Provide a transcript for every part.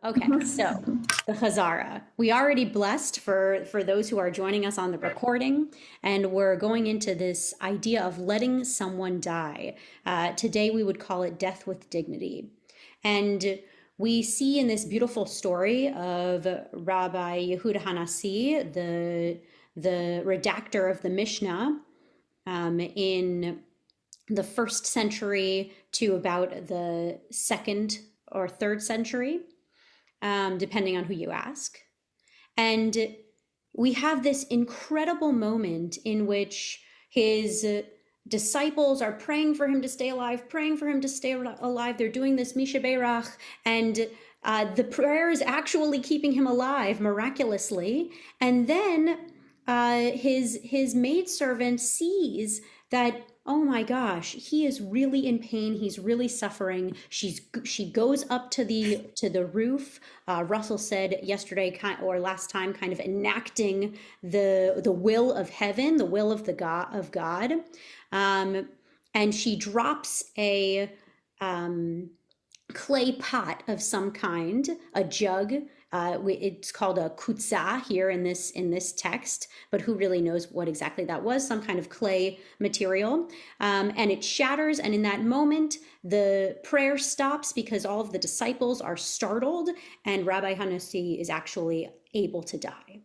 Okay, so the Chazara. We already blessed for those who are joining us on the recording, and we're going into this idea of letting someone die. Today we would call it death with dignity. And we see in this beautiful story of Rabbi Yehuda Hanassi, the redactor of the Mishnah, in the first century to about the second or third century, depending on who you ask. And we have this incredible moment in which his disciples are praying for him to stay alive, praying for him to stay alive. They're doing this Misha Beirach, and the prayer is actually keeping him alive miraculously. And then his maidservant sees that, oh my gosh, he is really in pain. He's really suffering. She goes up to the roof. Russell said yesterday or last time, kind of enacting the will of heaven, the will of God. And she drops a clay pot of some kind, a jug. It's called a kutzah here in this text, but who really knows what exactly that was? Some kind of clay material, and it shatters. And in that moment, the prayer stops because all of the disciples are startled, and Rabbi Hanassi is actually able to die.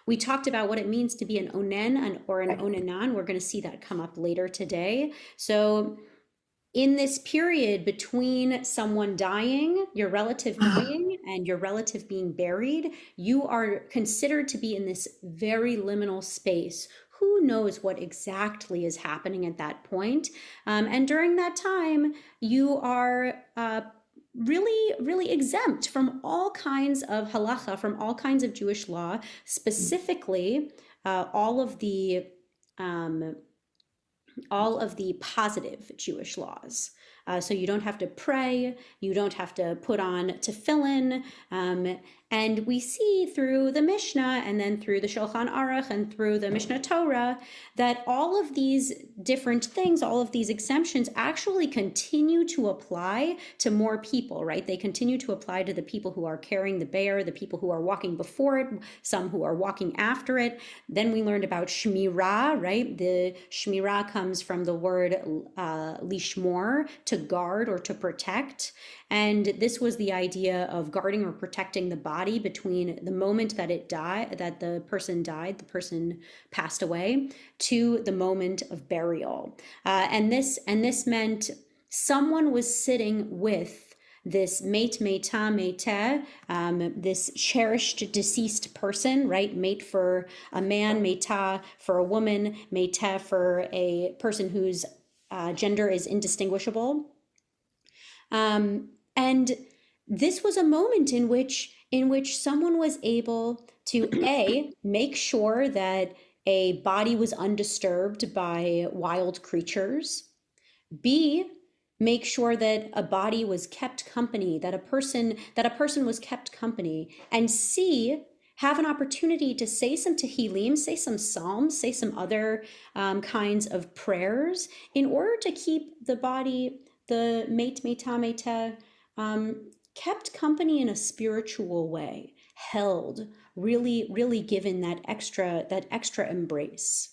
We talked about what it means to be an onen or an onenan. We're going to see that come up later today. So in this period between someone dying, your relative dying, and your relative being buried, you are considered to be in this very liminal space. Who knows what exactly is happening at that point? And during that time, you are really exempt from all kinds of halacha, from all kinds of Jewish law, specifically all of the positive Jewish laws. So you don't have to pray, you don't have to put on tefillin, and we see through the Mishnah and then through the Shulchan Aruch and through the Mishnah Torah that all of these different things, all of these exemptions actually continue to apply to more people, right? They continue to apply to the people who are carrying the bear, the people who are walking before it, some who are walking after it. Then we learned about shmirah, right? The shmirah comes from the word lishmor, to guard or to protect. And this was the idea of guarding or protecting the body between the moment that the person died, the person passed away, to the moment of burial. And this meant someone was sitting with this mate, meta, mete, this cherished deceased person, right? Mate for a man, meta for a woman, mete for a person whose gender is indistinguishable. And this was a moment in which someone was able to make sure that a body was undisturbed by wild creatures, B, make sure that a body was kept company, that a person was kept company, and C, have an opportunity to say some tehillim, say some psalms, say some other kinds of prayers in order to keep the body, the mate, meta, mete, kept company in a spiritual way, held, really given that extra embrace.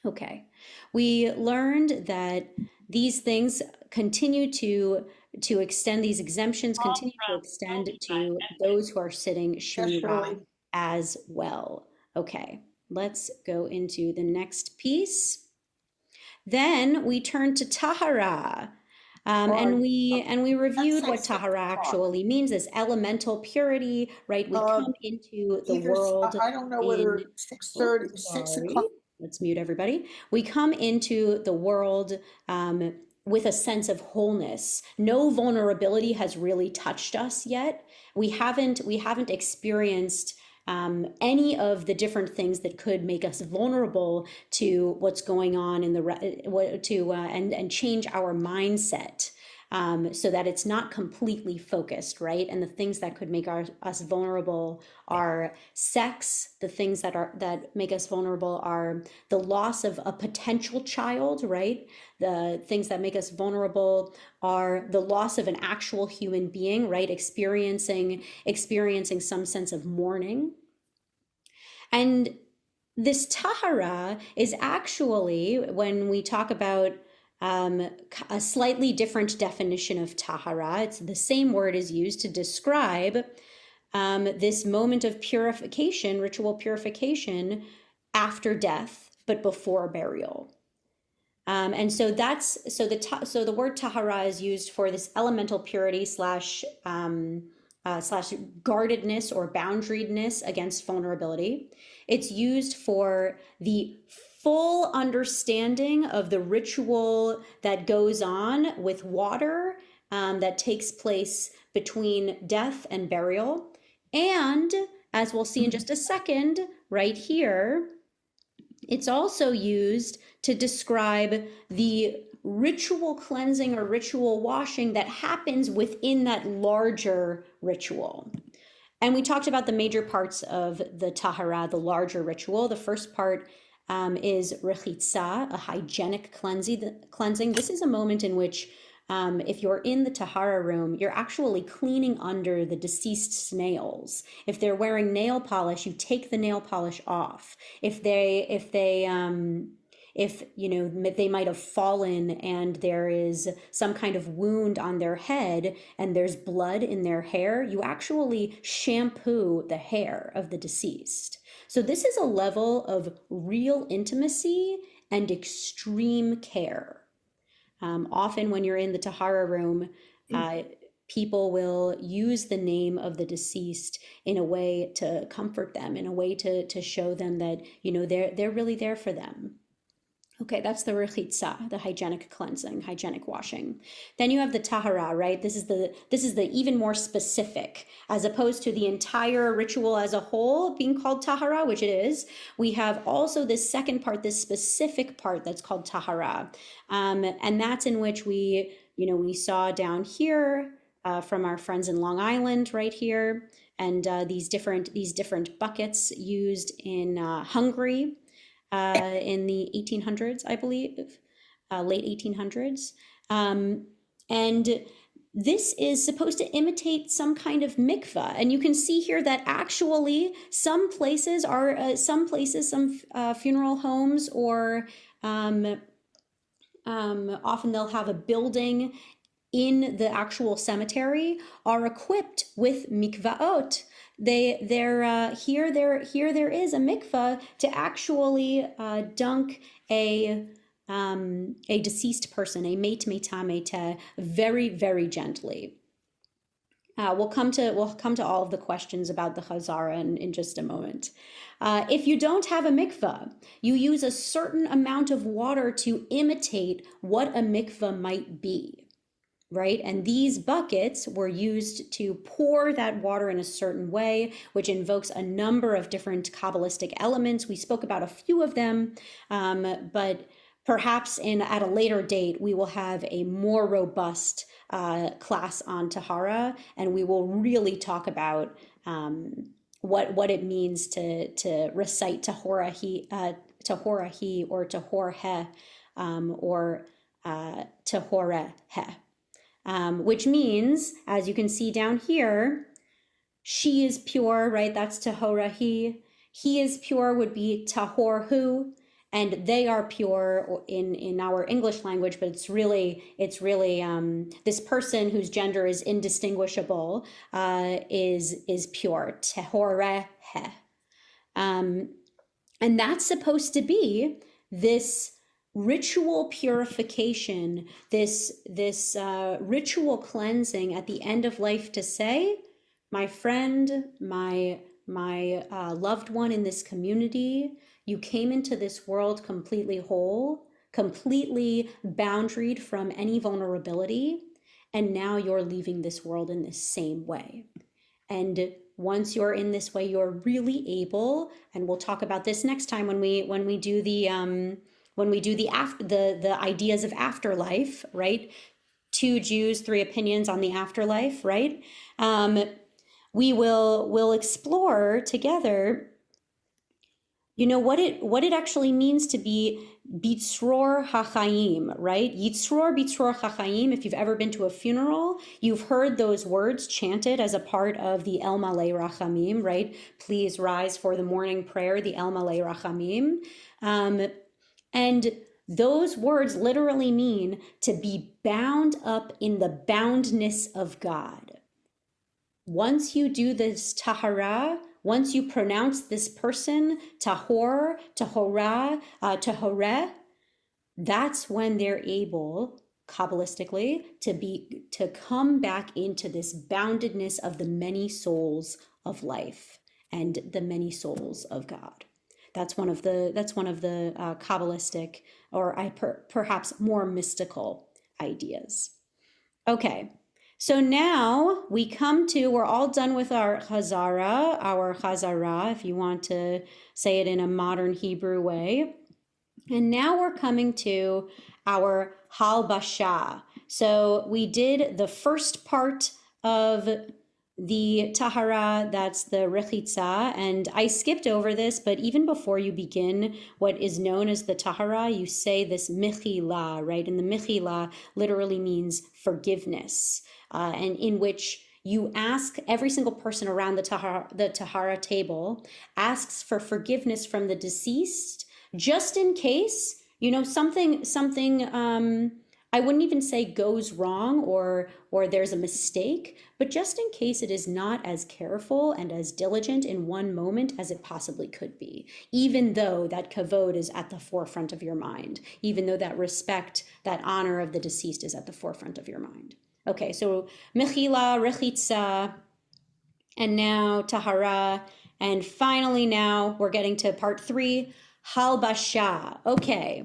Okay, we learned that these things continue to extend, these exemptions continue to extend to those who are sitting shmirah as well. Okay, let's go into the next piece. Then we turn to tahara. And we reviewed what tahara actually means, this elemental purity, right? We come into the world. I don't know whether 6:30, 6 o'clock. Let's mute everybody. We come into the world with a sense of wholeness. No vulnerability has really touched us yet. We haven't experienced any of the different things that could make us vulnerable to what's going on in and change our mindset. so that it's not completely focused, right? And the things that could make us vulnerable are sex. The things that make us vulnerable are the loss of a potential child, right? The things that make us vulnerable are the loss of an actual human being, right? Experiencing some sense of mourning. And this tahara is actually, when we talk about a slightly different definition of tahara, it's the same word is used to describe this moment of purification, ritual purification after death, but before burial. And so the word tahara is used for this elemental purity slash guardedness or boundariedness against vulnerability. It's used for the full understanding of the ritual that goes on with water that takes place between death and burial. And as we'll see in just a second, right here, it's also used to describe the ritual cleansing or ritual washing that happens within that larger ritual. And we talked about the major parts of the tahara, the larger ritual. The first part is rechitza, a hygienic cleansing. This is a moment in which if you're in the tahara room, you're actually cleaning under the deceased's nails. If they're wearing nail polish, you take the nail polish off. If they might have fallen and there is some kind of wound on their head and there's blood in their hair, you actually shampoo the hair of the deceased. So this is a level of real intimacy and extreme care. Often when you're in the tahara room, people will use the name of the deceased in a way to comfort them, in a way to show them that, they're really there for them. Okay, that's the rechitza, the hygienic cleansing, hygienic washing. Then you have the tahara, right? This is the even more specific, as opposed to the entire ritual as a whole being called tahara, which it is. We have also this second part, this specific part that's called tahara, and that's in which we saw down here from our friends in Long Island, right here, and these different buckets used in Hungary. In the 1800s, I believe, late 1800s. And this is supposed to imitate some kind of mikvah. And you can see here that actually some funeral homes or often they'll have a building in the actual cemetery are equipped with mikvaot. Here there is a mikvah to actually dunk a deceased person, a met meta meta, very, very gently. We'll come to all of the questions about the Chazara in just a moment. If you don't have a mikvah, you use a certain amount of water to imitate what a mikvah might be. Right? And these buckets were used to pour that water in a certain way, which invokes a number of different Kabbalistic elements. We spoke about a few of them, but perhaps at a later date, we will have a more robust class on Tahara, and we will really talk about what it means to recite Tahora-hi or Tahor-heh or Tahora-heh. Which means, as you can see down here, she is pure, right? That's tahora-hi. He is pure would be tahor-hu, and they are pure in our English language, but it's really this person whose gender is indistinguishable is pure, tahora-heh. And that's supposed to be this ritual purification, this ritual cleansing at the end of life to say, my friend, my loved one in this community, you came into this world completely whole, completely boundaried from any vulnerability, and now you're leaving this world in this same way. And once you're in this way, you're really able, and we'll talk about this next time when we do the ideas of afterlife, right? two Jews, three opinions on the afterlife, right? We'll explore together, what it actually means to be Bitzror HaChaim, right? Yitzror Bitzror HaChaim. If you've ever been to a funeral, you've heard those words chanted as a part of the El Malei Rachamim, right? Please rise for the morning prayer, the El Malei Rachamim. And those words literally mean to be bound up in the boundness of God. Once you do this tahara, once you pronounce this person, tahor, tahora, tahoreh, that's when they're able, Kabbalistically, to come back into this boundedness of the many souls of life and the many souls of God. That's one of the Kabbalistic, or perhaps more mystical ideas. Okay. So now we're all done with our chazara, if you want to say it in a modern Hebrew way. And now we're coming to our halbasha. So we did the first part of the tahara, that's the rechitza, and I skipped over this, but even before you begin what is known as the tahara, you say this mechila, right? And the mechila literally means forgiveness, and in which you ask every single person around the tahara table asks for forgiveness from the deceased, just in case, something I wouldn't even say goes wrong or there's a mistake, but just in case it is not as careful and as diligent in one moment as it possibly could be, even though that kavod is at the forefront of your mind, even though that respect, that honor of the deceased is at the forefront of your mind. Okay, so mechila, rechitza, and now tahara, and finally now we're getting to part 3, halbasha. Okay.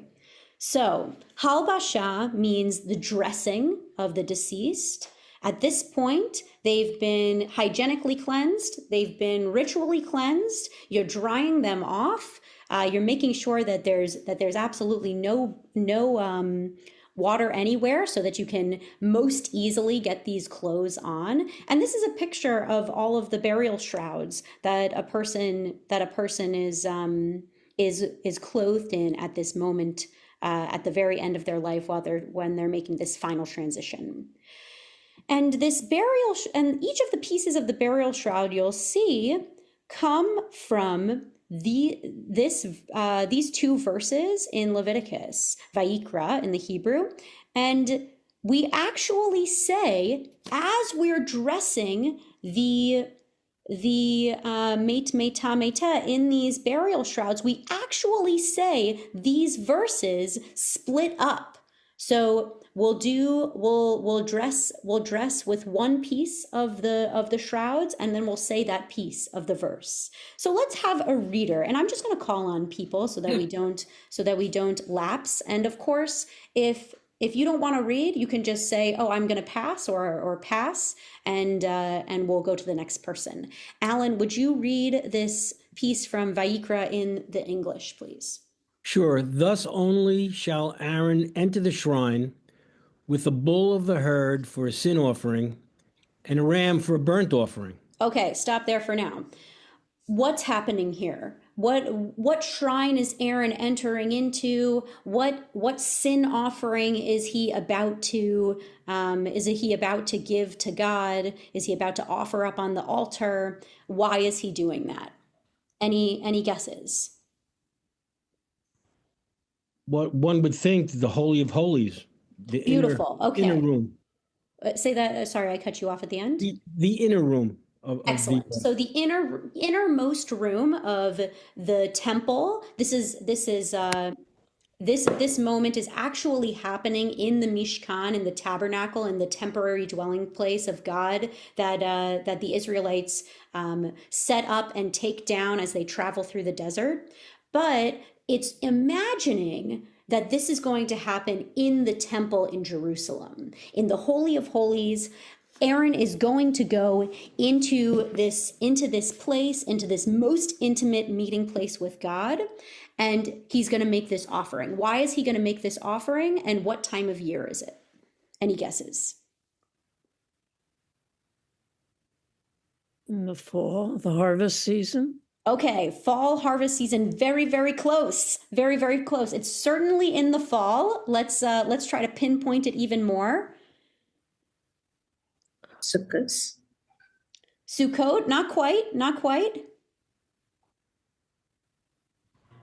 So, halbasha means the dressing of the deceased. At this point, they've been hygienically cleansed, they've been ritually cleansed, you're drying them off, you're making sure that there's absolutely no water anywhere so that you can most easily get these clothes on. And this is a picture of all of the burial shrouds that a person is clothed in at this moment, at the very end of their life, when they're making this final transition. And this burial, and each of the pieces of the burial shroud you'll see come from these 2 verses in Leviticus, Vayikra in the Hebrew, and we actually say, as we're dressing the meta in these burial shrouds, we actually say these verses split up. So we'll dress with one piece of the shrouds, and then we'll say that piece of the verse. So let's have a reader, and I'm just going to call on people so that we don't lapse. And of course, if you don't want to read, you can just say, "Oh, I'm going to pass," or pass, and we'll go to the next person. Alan, would you read this piece from Vayikra in the English, please? Sure. Thus only shall Aaron enter the shrine with a bull of the herd for a sin offering and a ram for a burnt offering. Okay, stop there for now. What's happening here? What shrine is Aaron entering into? What sin offering is he about to give to God? Is he about to offer up on the altar? Why is he doing that? Any guesses? What one would think, the Holy of Holies, the Beautiful. inner room. Say that. Sorry, I cut you off at the end. The inner room. Excellent. So the innermost room of the temple. This moment is actually happening in the Mishkan, in the tabernacle, in the temporary dwelling place of God that the Israelites set up and take down as they travel through the desert. But it's imagining that this is going to happen in the temple in Jerusalem, in the Holy of Holies. Aaron is going to go into this place, into this most intimate meeting place with God, and he's going to make this offering. Why is he going to make this offering, and what time of year is it? Any guesses? In the fall, the harvest season. Okay, fall harvest season, very, very close. Very, very close. It's certainly in the fall. Let's try to pinpoint it even more. Sukkot. Sukkot, not quite, not quite.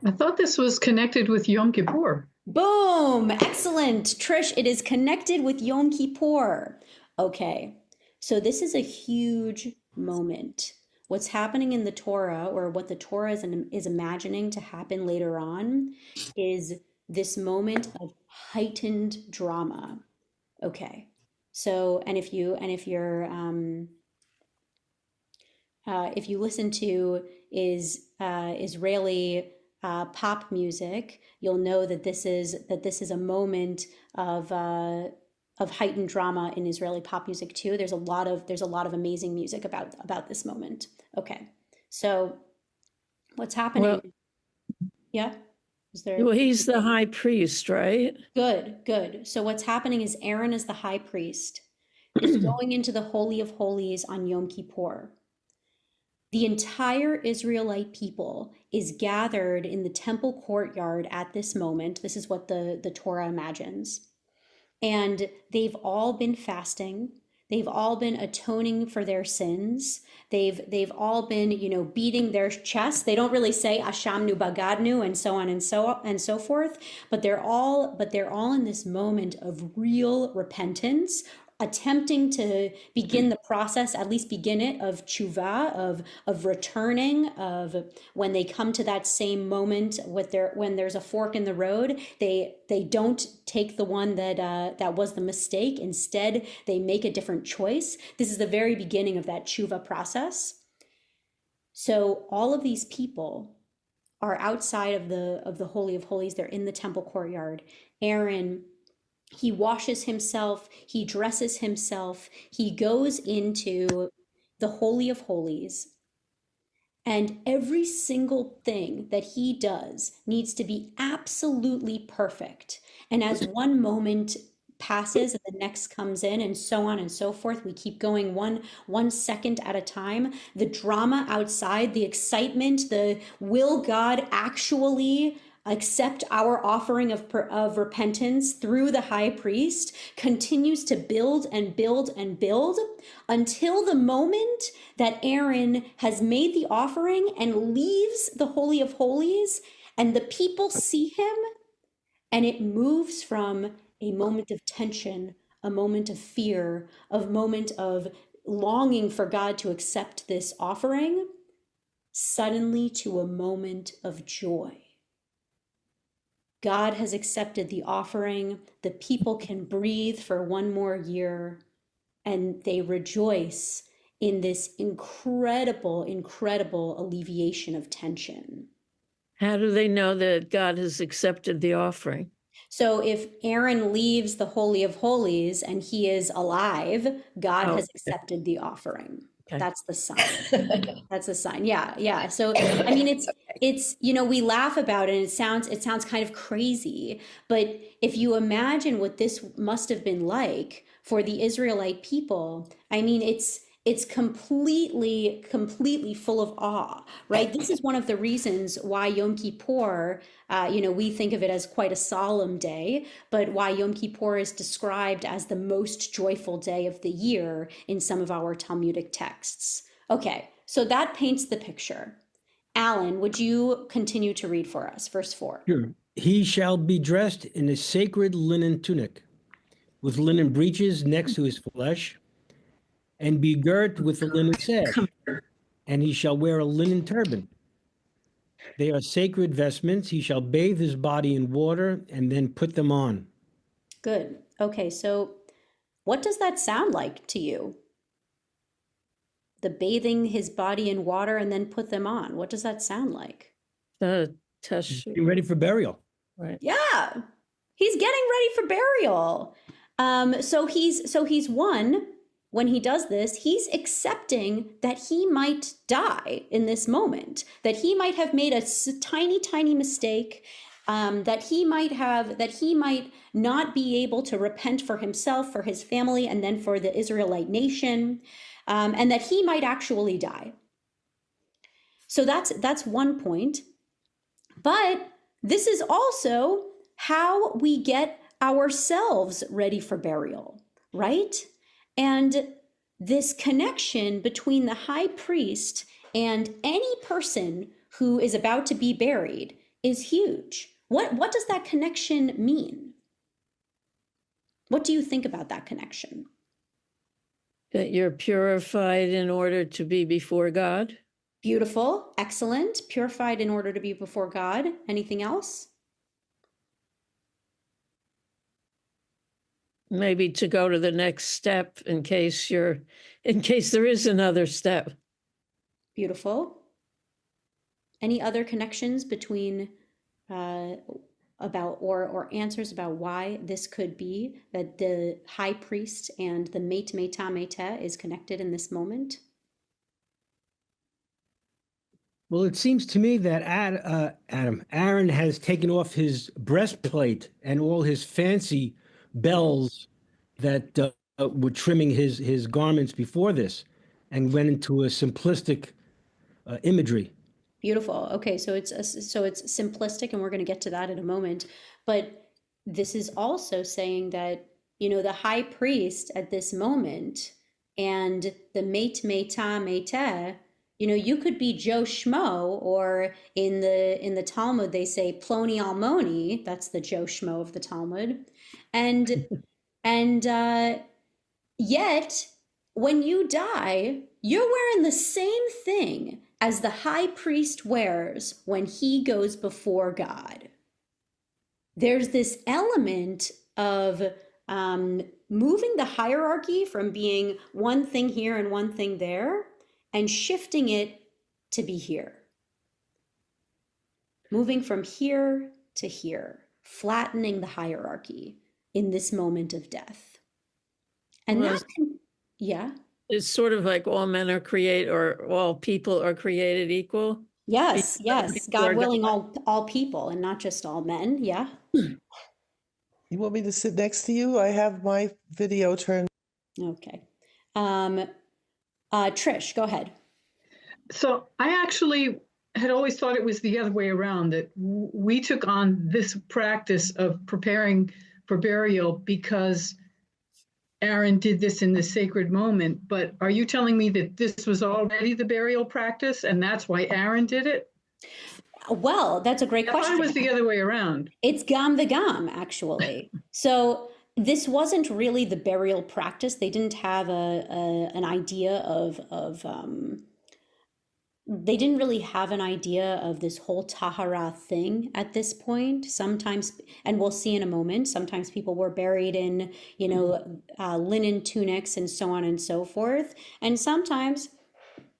I thought this was connected with Yom Kippur. Boom! Excellent. Trish, it is connected with Yom Kippur. Okay, so this is a huge moment. What's happening in the Torah, or what the Torah is imagining to happen later on, is this moment of heightened drama. Okay, so if you listen to Israeli pop music, you'll know that this is a moment of heightened drama in Israeli pop music too. There's a lot of amazing music about this moment. Okay, so what's happening? Well, yeah, is there? Well, he's the high priest, right? Good. So what's happening is Aaron, as the high priest, is going into the Holy of Holies on Yom Kippur. The entire Israelite people is gathered in the temple courtyard at this moment. This is what the Torah imagines. And they've all been fasting. They've all been atoning for their sins. They've all been, beating their chests. They don't really say Ashamnu Bagadnu and so on and so forth, but they're all in this moment of real repentance, attempting to begin the process, at least begin it, of tshuva, of returning, of when they come to that same moment when there's a fork in the road, they don't take the one that was the mistake. Instead, they make a different choice. This is the very beginning of that tshuva process. So all of these people are outside of the Holy of Holies. They're in the temple courtyard. Aaron, he washes himself, he dresses himself, he goes into the Holy of Holies, and every single thing that he does needs to be absolutely perfect. And as one moment passes and the next comes in, and so on and so forth, we keep going one second at a time. The drama outside, the excitement, the will God actually accept our offering of repentance through the high priest continues to build and build and build until the moment that Aaron has made the offering and leaves the Holy of Holies, and the people see him, and it moves from a moment of tension, a moment of fear, a moment of longing for God to accept this offering, suddenly to a moment of joy. God has accepted the offering. The people can breathe for one more year, and they rejoice in this incredible, incredible alleviation of tension. How do they know that God has accepted the offering? So if Aaron leaves the Holy of Holies and he is alive, God has accepted the offering. Okay. That's the sign. That's a sign. Yeah. So, I mean, it's, we laugh about it and it sounds kind of crazy, but if you imagine what this must have been like for the Israelite people, I mean, it's completely full of awe, right? This is one of the reasons why Yom Kippur, we think of it as quite a solemn day, but why Yom Kippur is described as the most joyful day of the year in some of our Talmudic texts. Okay, so that paints the picture. Alan, would you continue to read for us, verse 4? Sure. He shall be dressed in a sacred linen tunic, with linen breeches next to his flesh, and be girt with a linen sash, and he shall wear a linen turban. They are sacred vestments. He shall bathe his body in water and then put them on. Good. Okay, so what does that sound like to you? The bathing his body in water and then put them on. What does that sound like? The test. Be ready for burial. Right. Yeah, he's getting ready for burial. So he's one. When he does this, he's accepting that he might die in this moment, that he might have made a tiny, tiny mistake, that he might not be able to repent for himself, for his family, and then for the Israelite nation, and that he might actually die. So that's one point. But this is also how we get ourselves ready for burial, right? And this connection between the high priest and any person who is about to be buried is huge. What does that connection mean? What do you think about that connection? That you're purified in order to be before God. Beautiful, excellent, purified in order to be before God. Anything else? Maybe to go to the next step in case there is another step. Beautiful. Any other connections between about or answers about why this could be that the high priest and the Meit Meita Meiteh is connected in this moment? Well, it seems to me that Aaron has taken off his breastplate and all his fancy bells that were trimming his garments before this, and went into a simplistic imagery. Beautiful. Okay, so it's simplistic, and we're going to get to that in a moment. But this is also saying that, the high priest at this moment and the Meit Meita Meiteh, you could be Joe Schmo, or in the Talmud they say Ploni Almoni. That's the Joe Schmo of the Talmud, and yet when you die, you're wearing the same thing as the high priest wears when he goes before God. There's this element of moving the hierarchy from being one thing here and one thing there, and shifting it to be here. Moving from here to here, flattening the hierarchy in this moment of death. And Well, yeah. It's sort of like all men are created, or all people are created equal. Yes, God willing, God. all people and not just all men. Yeah. You want me to sit next to you? I have my video turned. Okay. Trish, go ahead. So I actually had always thought it was the other way around, that we took on this practice of preparing for burial because Aaron did this in the sacred moment. But are you telling me that this was already the burial practice and that's why Aaron did it? Well, that's a great I question. thought it was the other way around. It's gam the gam, actually. So this wasn't really the burial practice. They didn't have an idea of they didn't really have an idea of this whole tahara thing at this point. Sometimes, and we'll see in a moment, sometimes people were buried in, linen tunics and so on and so forth. And sometimes,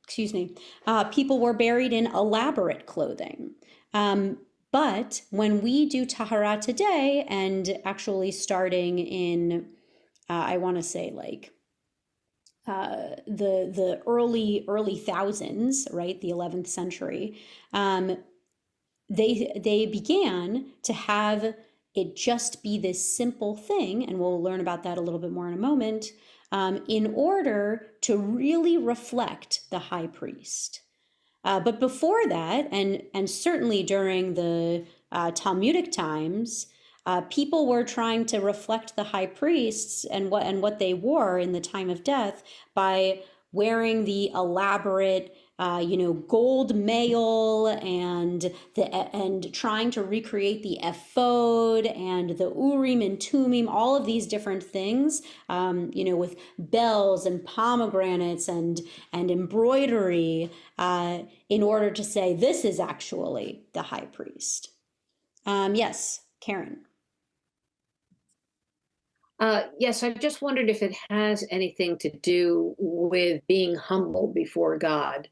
people were buried in elaborate clothing. But when we do tahara today, and actually starting in, I want to say like the early thousands, right, the 11th century, they began to have it just be this simple thing, and we'll learn about that a little bit more in a moment, in order to really reflect the high priest. But before that, and certainly during the Talmudic times, people were trying to reflect the high priests and what they wore in the time of death by wearing the elaborate, gold mail and trying to recreate the ephod and the urim and tumim, all of these different things, with bells and pomegranates and embroidery, in order to say this is actually the high priest. Yes, Karen. Yes, I just wondered if it has anything to do with being humble before God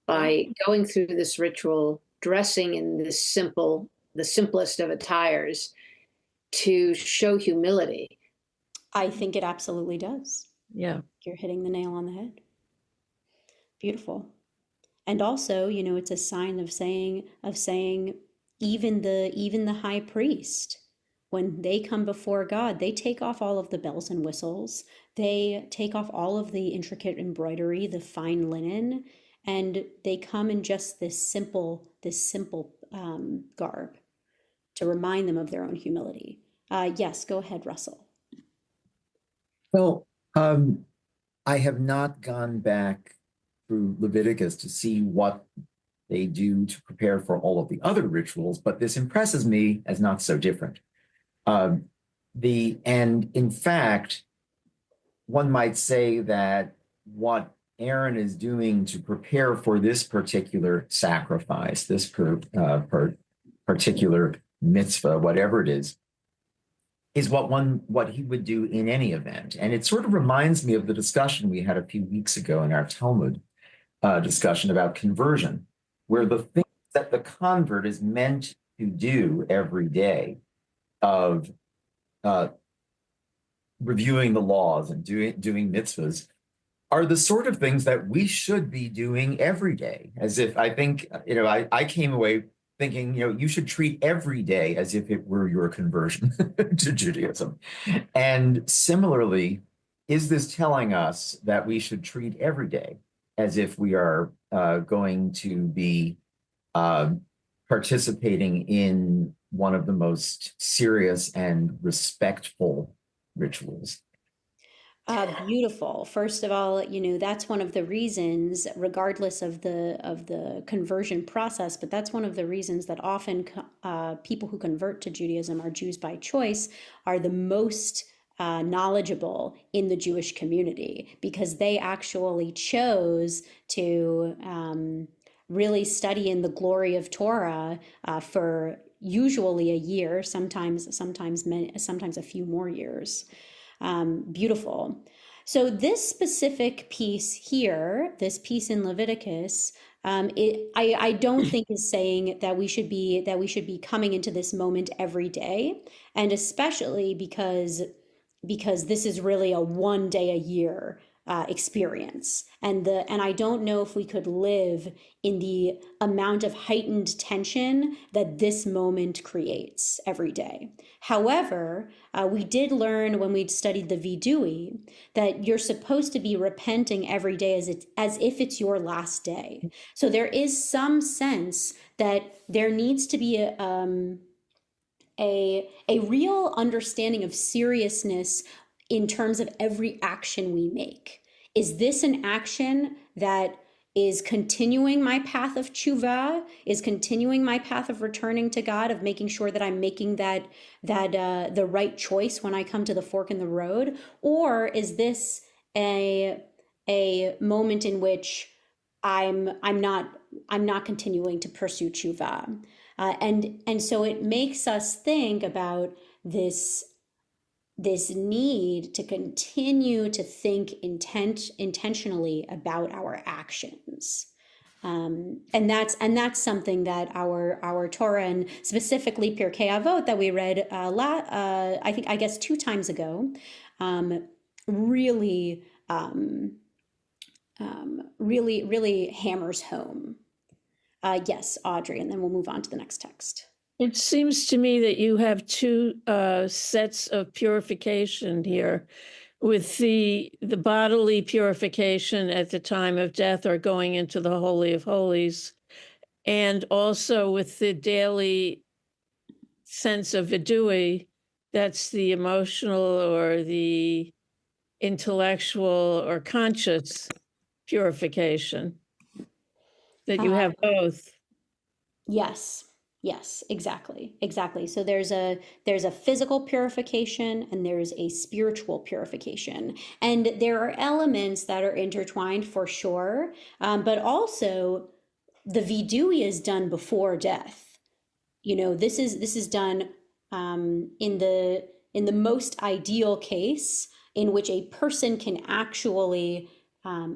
by going through this ritual, dressing in the simplest of attires to show humility. I think it absolutely does. Yeah. You're hitting the nail on the head. Beautiful. And also, it's a sign of saying, even the high priest, when they come before God, they take off all of the bells and whistles. They take off all of the intricate embroidery, the fine linen, and they come in just this simple garb to remind them of their own humility. Yes, go ahead, Russell. Well, I have not gone back through Leviticus to see what they do to prepare for all of the other rituals, but this impresses me as not so different. And in fact, one might say that what Aaron is doing to prepare for this particular sacrifice, this particular mitzvah, whatever it is what he would do in any event. And it sort of reminds me of the discussion we had a few weeks ago in our Talmud discussion about conversion, where the things that the convert is meant to do every day of reviewing the laws and doing mitzvahs are the sort of things that we should be doing every day. As if I think, I came away thinking, you should treat every day as if it were your conversion to Judaism. And similarly, is this telling us that we should treat every day as if we are going to be participating in one of the most serious and respectful rituals? Beautiful. First of all, that's one of the reasons, regardless of the conversion process, but that's one of the reasons that often people who convert to Judaism are Jews by choice are the most knowledgeable in the Jewish community, because they actually chose to really study in the glory of Torah for usually a year, sometimes a few more years. Beautiful. So this specific piece here, this piece in Leviticus, I don't think is saying that we should be coming into this moment every day, and especially because this is really a one day a year experience, and I don't know if we could live in the amount of heightened tension that this moment creates every day. However, we did learn when we studied the Vidui that you're supposed to be repenting every day as if it's your last day. So there is some sense that there needs to be a real understanding of seriousness in terms of every action we make. Is this an action that is continuing my path of tshuva, is continuing my path of returning to God, of making sure that I'm making that the right choice when I come to the fork in the road? Or is this a moment in which I'm not continuing to pursue tshuva? And so it makes us think about this need to continue to think intentionally about our actions. And that's something that our Torah, and specifically Pirkei Avot that we read I guess 2 times ago, really hammers home. Yes, Audrey, and then we'll move on to the next text. It seems to me that you have 2 sets of purification here, with the bodily purification at the time of death or going into the Holy of Holies, and also with the daily sense of vidui, that's the emotional or the intellectual or conscious purification, that you have both. Yes, exactly. So there's a physical purification and there's a spiritual purification, and there are elements that are intertwined for sure, but also the vidui is done before death. This is done in the most ideal case, in which a person can actually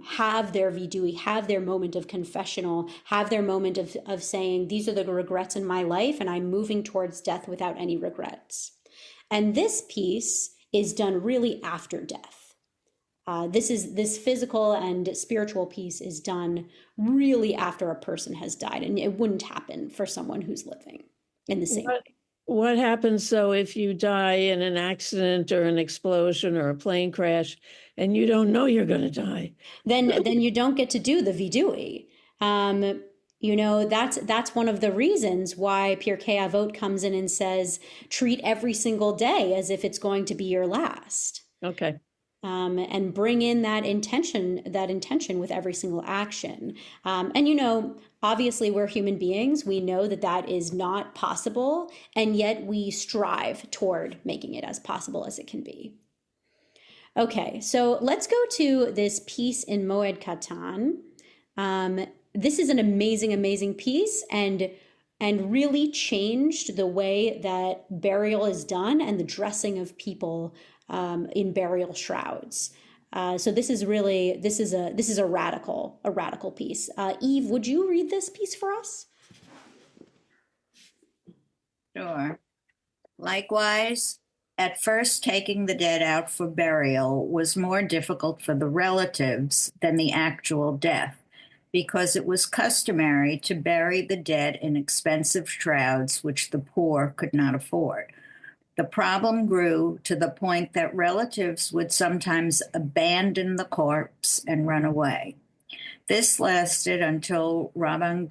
have their vidui, have their moment of confessional, have their moment of saying, these are the regrets in my life, and I'm moving towards death without any regrets. And this piece is done really after death. This physical and spiritual piece is done really after a person has died, and it wouldn't happen for someone who's living. in the same What, way. what happens though if you die in an accident or an explosion or a plane crash and you don't know you're going to die? Then you don't get to do the vidui. You know, that's one of the reasons why Pirkei Avot comes in and says, treat every single day as if it's going to be your last. Okay. And bring in that intention with every single action. And you know, obviously we're human beings. We know that that is not possible, and yet we strive toward making it as possible as it can be. Okay, so let's go to this piece in Moed Katan. This is an amazing, amazing piece, and really changed the way that burial is done and the dressing of people in burial shrouds. So this is a radical piece. Eve, would you read this piece for us? Sure. Likewise, at first taking the dead out for burial was more difficult for the relatives than the actual death, because it was customary to bury the dead in expensive shrouds which the poor could not afford. The problem grew to the point that relatives would sometimes abandon the corpse and run away. This lasted until Rabban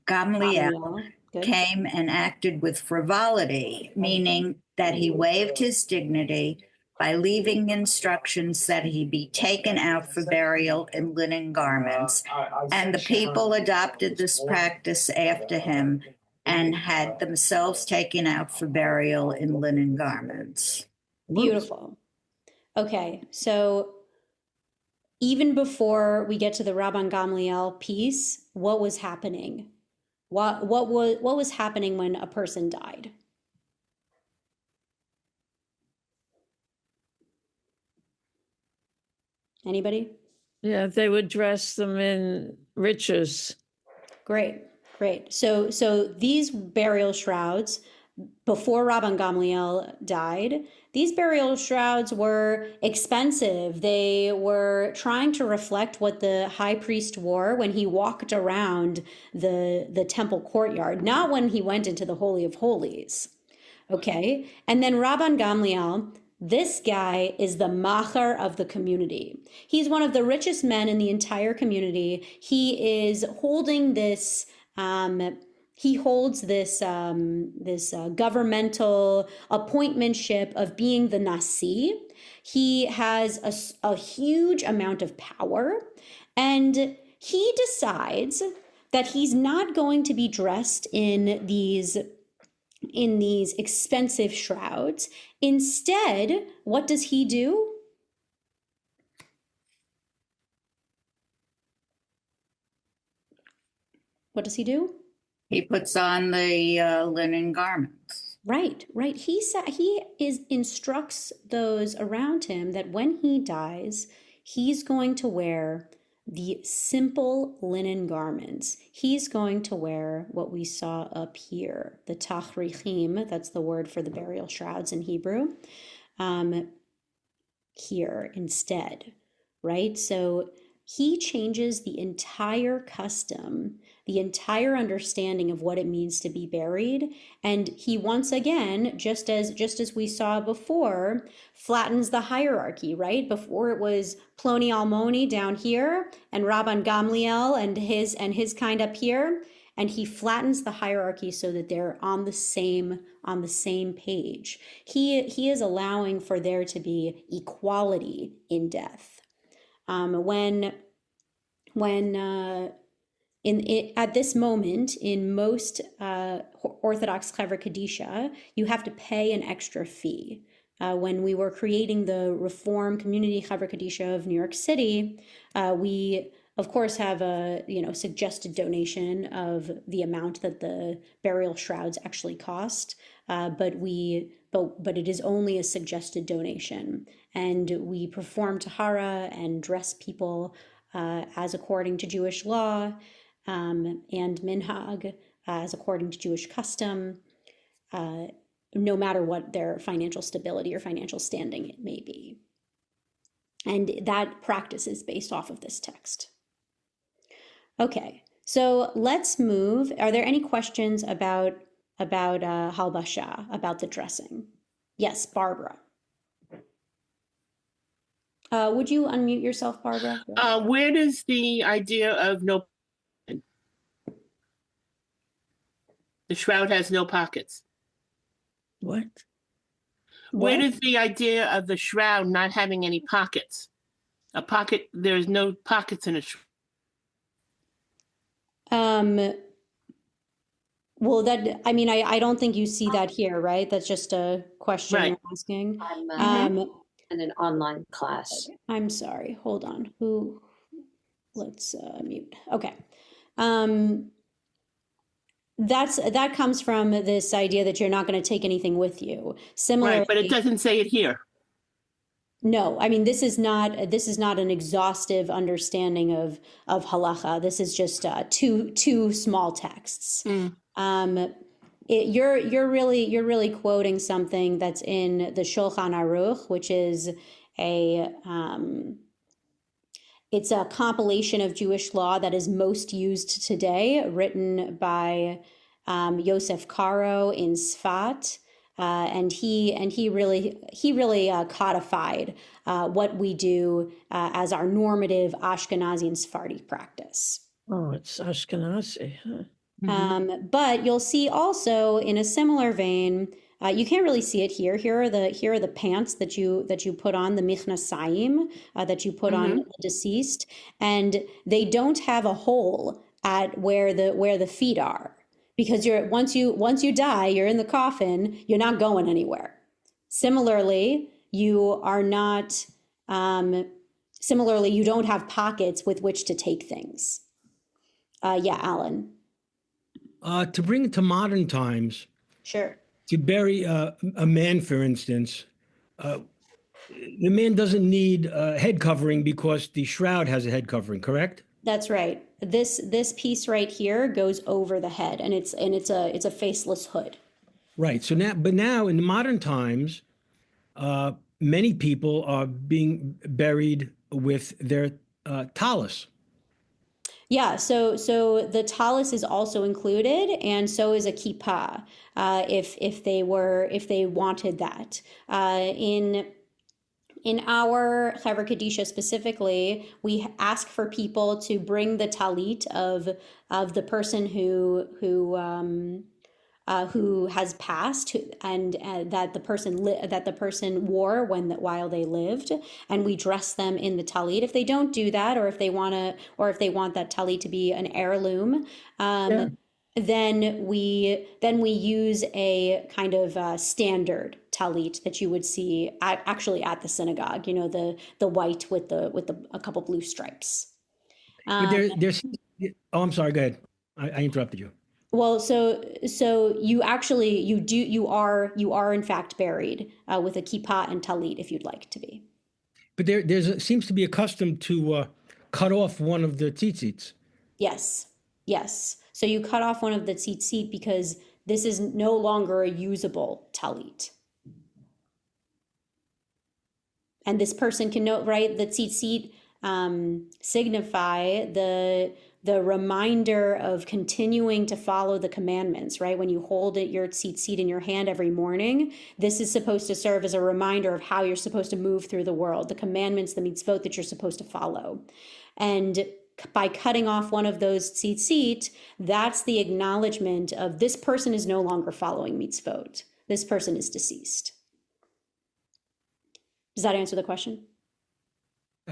Gamliel came and acted with frivolity, meaning that he waived his dignity by leaving instructions that he be taken out for burial in linen garments. And the people adopted this practice after him and had themselves taken out for burial in linen garments. Beautiful. Okay, so even before we get to the Rabban Gamliel piece, what was happening? What was happening when a person died? Anybody? Yeah, they would dress them in riches. Great. So these burial shrouds, before Rabban Gamliel died, these burial shrouds were expensive. They were trying to reflect what the high priest wore when he walked around the temple courtyard, not when he went into the Holy of Holies. Okay, and then Rabban Gamliel, this guy is the macher of the community. He's one of the richest men in the entire community. He is holding this governmental appointmentship of being the Nasi. He has a huge amount of power, and he decides that he's not going to be dressed in these expensive shrouds. Instead, what does he do? What does he do? He puts on the linen garments. Right. He instructs those around him that when he dies, he's going to wear the simple linen garments. He's going to wear what we saw up here, the tachrichim, that's the word for the burial shrouds in Hebrew, here instead, right? So he changes the entire custom, the entire understanding of what it means to be buried, and he once again, just as we saw before, flattens the hierarchy, right? Before it was Ploni Almoni down here and Rabban Gamliel and his kind up here, and he flattens the hierarchy so that they're on the same page. He is allowing for there to be equality in death. At this moment, in most Orthodox Chevra Kadisha, you have to pay an extra fee. When we were creating the Reform Community Chevra Kadisha of New York City, we of course have a suggested donation of the amount that the burial shrouds actually cost, but it is only a suggested donation, and we perform tahara and dress people as according to Jewish law, and minhag as according to Jewish custom, no matter what their financial stability or financial standing it may be. And that practice is based off of this text. Okay, so let's move. Are there any questions about halbasha, about the dressing. Yes, Barbara. Would you unmute yourself, Barbara? Where does the idea of no, the shroud has no pockets? What? Where What? does the idea of the shroud not having any pockets? A pocket, there's no pockets in a shroud. Well, I don't think you see that here, right? That's just a question Right. you're asking. I'm in an online class. I'm sorry. Hold on. Let's mute. Okay. That comes from this idea that you're not going to take anything with you. Similarly, Right, but it doesn't say it here. no, I mean, this is not an exhaustive understanding of halacha. This is just two small texts. You're really quoting something that's in the Shulchan Aruch, which is it's a compilation of Jewish law that is most used today, written by Yosef Karo in Sfat. And he really codified what we do as our normative Ashkenazi and Sephardi practice. Oh, it's Ashkenazi. Huh? But you'll see also in a similar vein, you can't really see it here. Here are the pants that you put on, the michnasayim that you put on the deceased, and they don't have a hole at where the feet are. Because once you die, you're in the coffin, you're not going anywhere. Similarly, you don't have pockets with which to take things. Yeah, Alan. To bring it to modern times, Sure. to bury a man, for instance, the man doesn't need a head covering because the shroud has a head covering, correct? That's right. This piece right here goes over the head, and it's a faceless hood. Right. So now in modern times, many people are being buried with their talus. Yeah. So the talus is also included, and so is a kippah, if they wanted that. In our Chaver Kadisha specifically, we ask for people to bring the talit of the person who has passed, and that the person wore while they lived, and we dress them in the talit. If they don't do that, or if they want that talit to be an heirloom, then we use a kind of standard talit that you would see actually at the synagogue. You know, the white with a couple blue stripes. But there's oh, I'm sorry. Go ahead. I interrupted you. Well, so you are in fact buried with a kippah and talit if you'd like to be. But seems to be a custom to cut off one of the tzitzits. Yes. So you cut off one of the tzitzit because this is no longer a usable talit. And this person can know, right? The tzitzit signify the reminder of continuing to follow the commandments, right? When you hold your tzitzit in your hand every morning, this is supposed to serve as a reminder of how you're supposed to move through the world, the commandments, the mitzvot that you're supposed to follow. And by cutting off one of those tzitzit, that's the acknowledgement of this person is no longer following mitzvot. This person is deceased. Does that answer the question?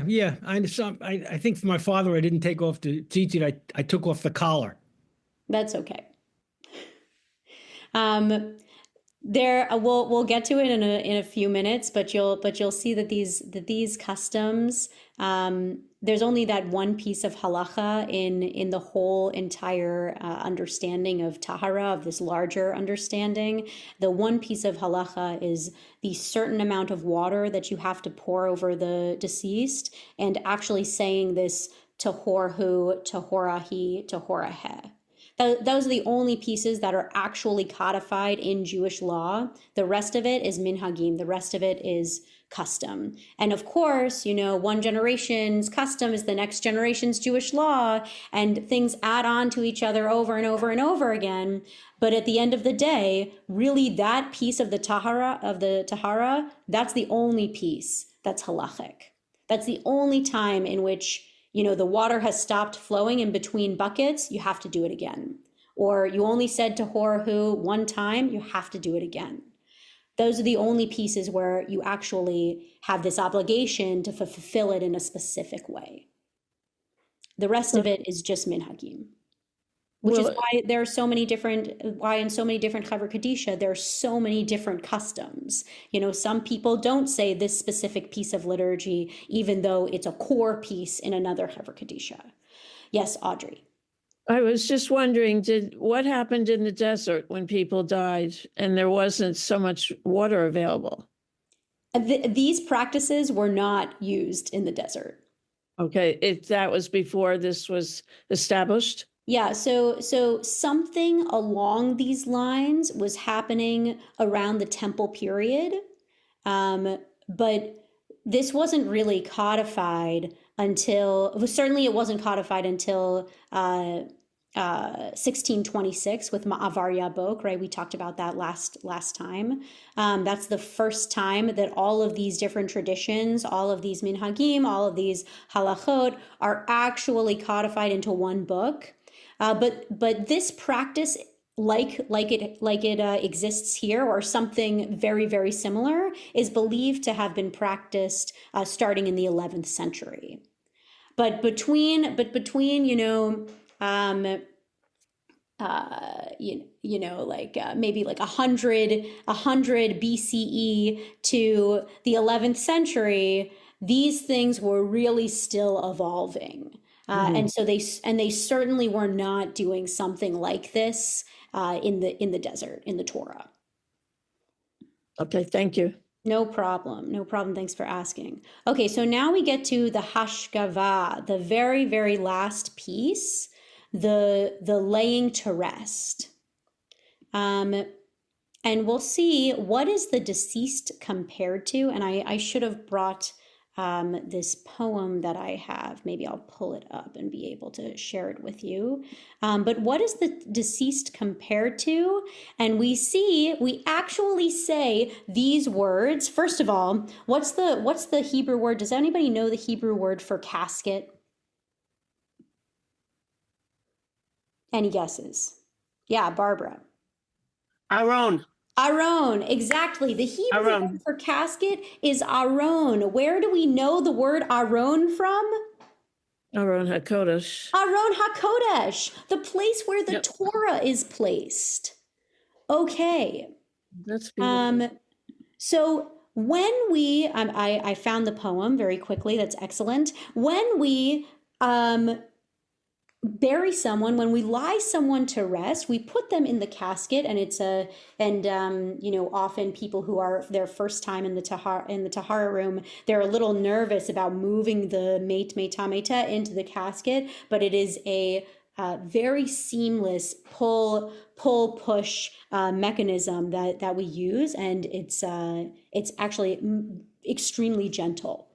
Yeah, I think for my father, I didn't take off the tzitzit. I took off the collar. That's okay. We'll get to it in a few minutes, but you'll see that these customs, there's only that one piece of halacha in the whole entire understanding of tahara, of this larger understanding. The one piece of halacha is the certain amount of water that you have to pour over the deceased, and actually saying this tahorhu, tahorahi, tahoraheh. Those are the only pieces that are actually codified in Jewish law. The rest of it is minhagim. The rest of it is custom. And of course, one generation's custom is the next generation's Jewish law, and things add on to each other over and over and over again. But at the end of the day, really that piece of the tahara, that's the only piece that's halachic. That's the only time in which, the water has stopped flowing in between buckets, you have to do it again. Or you only said Tohorahu one time, you have to do it again. Those are the only pieces where you actually have this obligation to fulfill it in a specific way. The rest of it is just minhagim, which is why there are so many different, why in so many different Chaver Kadisha, there are so many different customs. Some people don't say this specific piece of liturgy, even though it's a core piece in another Chaver Kadisha. Yes, Audrey. I was just wondering, what happened in the desert when people died and there wasn't so much water available? These practices were not used in the desert. Okay, that was before this was established? Yeah, so something along these lines was happening around the temple period, but this wasn't really codified certainly it wasn't codified until 1626 with Ma'avar Yabok, right? We talked about that last time. That's the first time that all of these different traditions, all of these minhagim, all of these halachot are actually codified into one book. But this practice, like it exists here, or something very, very similar, is believed to have been practiced starting in the 11th century. But between maybe like 100 BCE to the 11th century, these things were really still evolving. And so they certainly were not doing something like this in the desert, in the Torah. Okay, thank you. No problem. No problem. Thanks for asking. Okay, so now we get to the hashkava, the very, very last piece, the laying to rest. And we'll see, what is the deceased compared to? And I should have brought this poem that I have. Maybe I'll pull it up and be able to share it with you. But what is the deceased compared to? And we actually say these words. First of all, what's the Hebrew word? Does anybody know the Hebrew word for casket? Any guesses? Yeah, Barbara. Aron. Aron, exactly. The Hebrew word for casket is Aron. Where do we know the word Aron from? Aron HaKodesh. Aron HaKodesh, the place where the Torah is placed. Okay. That's beautiful. So when we, I found the poem very quickly. That's excellent. When we bury someone, when we lie someone to rest, we put them in the casket, and often people who are their first time in the tahara room, they're a little nervous about moving the meta into the casket, but it is a very seamless pull push mechanism that we use, and it's actually extremely gentle.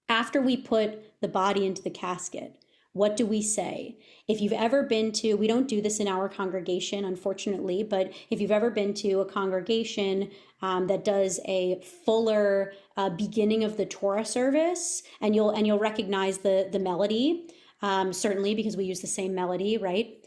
After we put the body into the casket, what do we say? If you've ever been to, we don't do this in our congregation, unfortunately, but if you've ever been to a congregation that does a fuller beginning of the Torah service, and you'll recognize the melody, certainly because we use the same melody, right?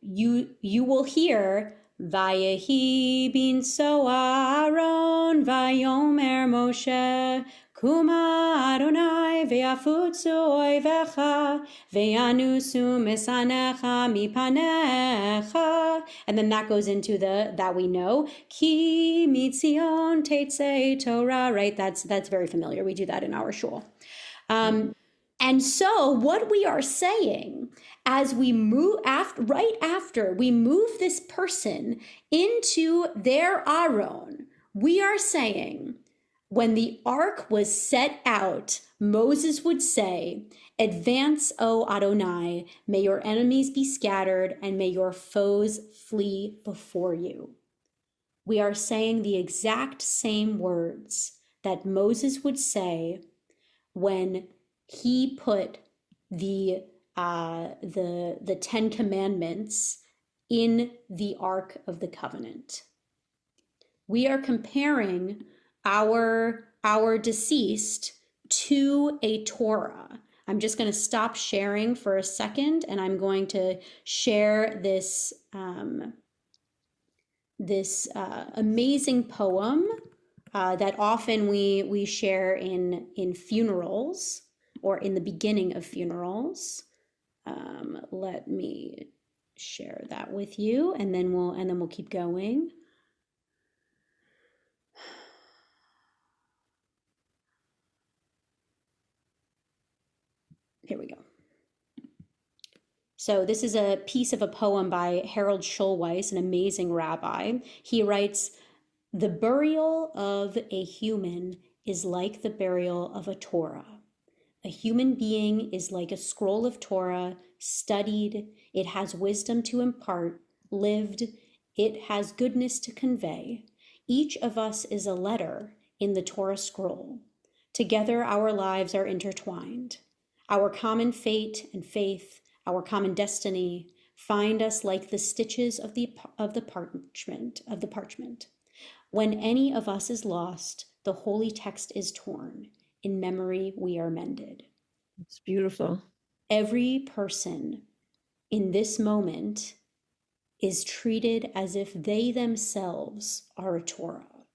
You will hear Vayehi bin so Aaron Vayomer Moshe Kuma Adonai ve'afutzu oivecha ve'anusu mesanecha mipanecha. And then that goes into that we know. Ki mitzion teitzei Torah, right? That's very familiar. We do that in our shul. And so what we are saying as we move right after we move this person into their Aron, we are saying, when the ark was set out, Moses would say, "Advance, O Adonai, may your enemies be scattered and may your foes flee before you." We are saying the exact same words that Moses would say when he put the 10 Commandments in the Ark of the Covenant. We are comparing our deceased to a Torah. I'm just going to stop sharing for a second, and I'm going to share this amazing poem that often we share in funerals or in the beginning of funerals. Let me share that with you, and then we'll keep going. Here we go. So this is a piece of a poem by Harold Schulweis, an amazing rabbi. He writes, "The burial of a human is like the burial of a Torah. A human being is like a scroll of Torah, studied, it has wisdom to impart, lived, it has goodness to convey. Each of us is a letter in the Torah scroll. Together our lives are intertwined. Our common fate and faith, our common destiny, find us like the stitches of the parchment. When any of us is lost, the holy text is torn. In memory, we are mended." It's beautiful. Every person in this moment is treated as if they themselves are a Torah.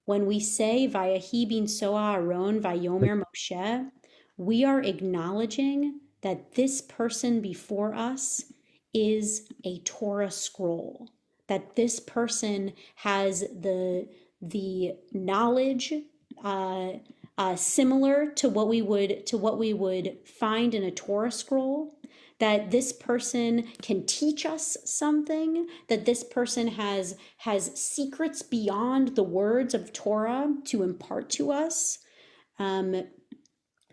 When we say Vayahi bin Soa Aaron Vayomer Moshe, we are acknowledging that this person before us is a Torah scroll, that this person has the knowledge similar to what we would find in a Torah scroll, that this person can teach us something, that this person has secrets beyond the words of Torah to impart to us.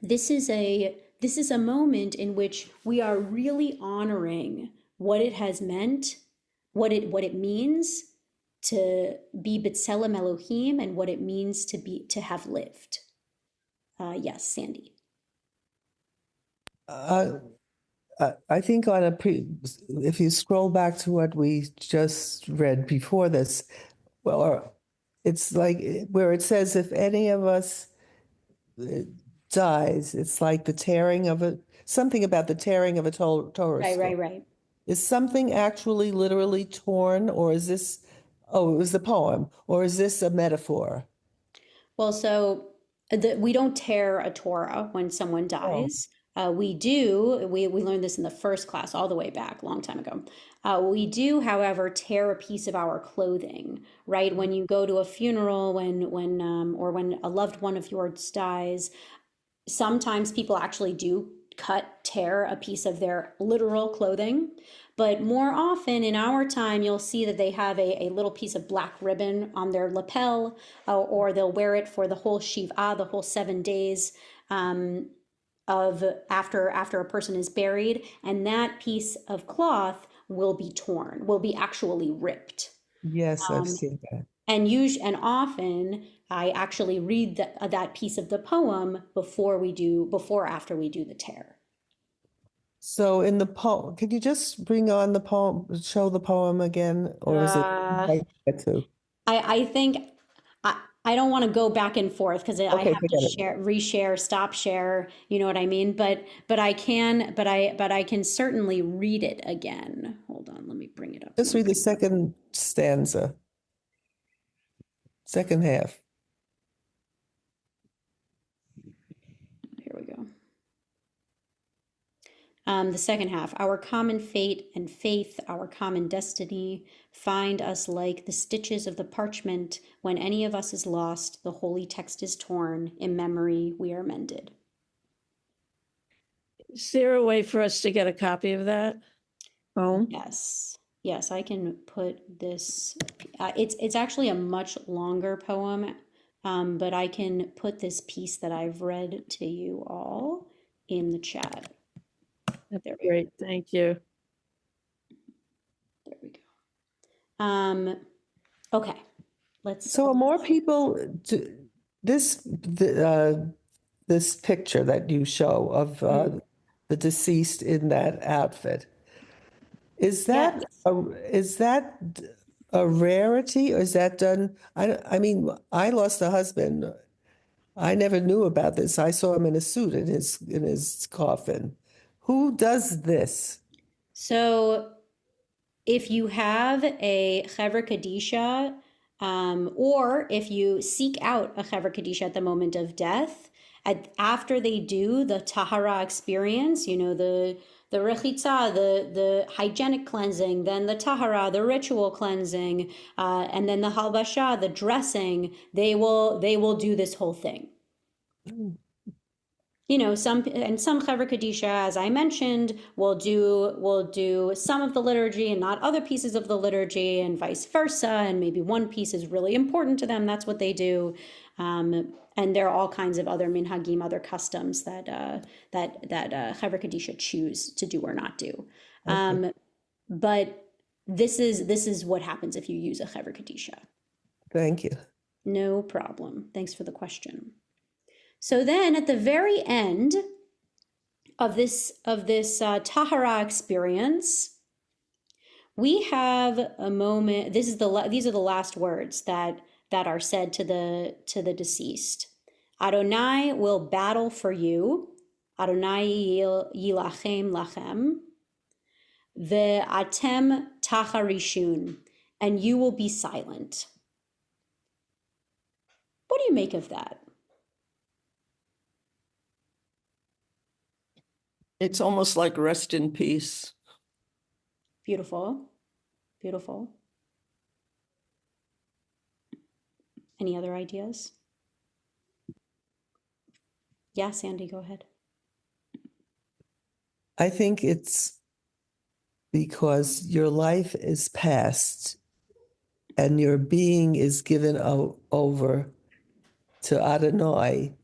This is a moment in which we are really honoring what it has meant, what it means to be B'Tselem Elohim, and what it means to have lived. Yes, Sandy. I think if you scroll back to what we just read before this, well, it's like where it says, if any of us dies, it's like something about the tearing of a Torah scroll. Right. Is something actually literally torn, or is this, it was the poem, or is this a metaphor? Well, so we don't tear a Torah when someone dies. We learned this in the first class all the way back, a long time ago. We do, however, tear a piece of our clothing, right? When you go to a funeral, or when a loved one of yours dies, sometimes people actually do tear a piece of their literal clothing. But more often in our time, you'll see that they have a little piece of black ribbon on their lapel, or they'll wear it for the whole Shiva, the whole 7 days of after a person is buried. And that piece of cloth will be torn, will be actually ripped. Yes, I've seen that. And often I actually read that piece of the poem before after we do the tear. So in the poem, could you just bring on the poem, show the poem again, or is it like that too? I think I don't want to go back and forth because I have to reshare, stop share. You know what I mean? But I can certainly read it again. Hold on, let me bring it up. Just read the second stanza, second half. Here we go. The second half, our common fate and faith, our common destiny, find us like the stitches of the parchment. When any of us is lost, the holy text is torn. In memory, we are mended. Is there a way for us to get a copy of that poem? Yes, I can put this. It's actually a much longer poem, but I can put this piece that I've read to you all in the chat. That's great. Thank you. There we go. Okay, So are more people this picture that you show of the deceased in that outfit, is that a rarity, or is that done? I mean, I lost a husband. I never knew about this. I saw him in a suit in his coffin. Who does this? So if you have a Chevra Kadisha, or if you seek out a Chevra Kadisha at the moment of death, after they do the Tahara experience, the Rechitza, the hygienic cleansing, then the Tahara, the ritual cleansing, and then the Halbasha, the dressing, they will do this whole thing. Some Chevra Kadisha, as I mentioned, will do some of the liturgy and not other pieces of the liturgy, and vice versa. And maybe one piece is really important to them. That's what they do. And there are all kinds of other minhagim, other customs that Chevra Kadisha choose to do or not do. Okay. But this is what happens if you use a Chevra Kadisha. Thank you. No problem. Thanks for the question. So then at the very end of this Tahara experience, we have a moment. These are the last words that are said to the deceased. Adonai will battle for you. Adonai yilachem lachem. Ve'atem taharishun, and you will be silent. What do you make of that? It's almost like rest in peace. Beautiful. Beautiful. Any other ideas? Yeah, Sandy, go ahead. I think it's because your life is past and your being is given over to Adonai,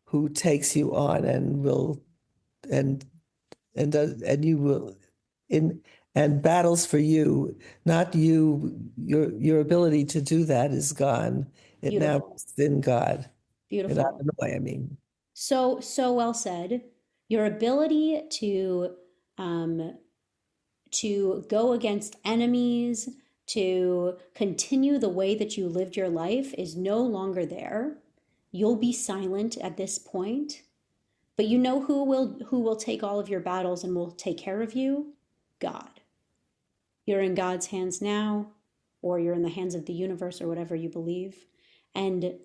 who takes you on and will and you will and battles for you, not you. Your ability to do that is gone. It Beautiful. now is in God. Beautiful. In Adonai, I mean. So well said. Your ability to go against enemies, to continue the way that you lived your life is no longer there. You'll be silent at this point, but you know who will take all of your battles and will take care of you? God. You're in God's hands now, or you're in the hands of the universe, or whatever you believe. And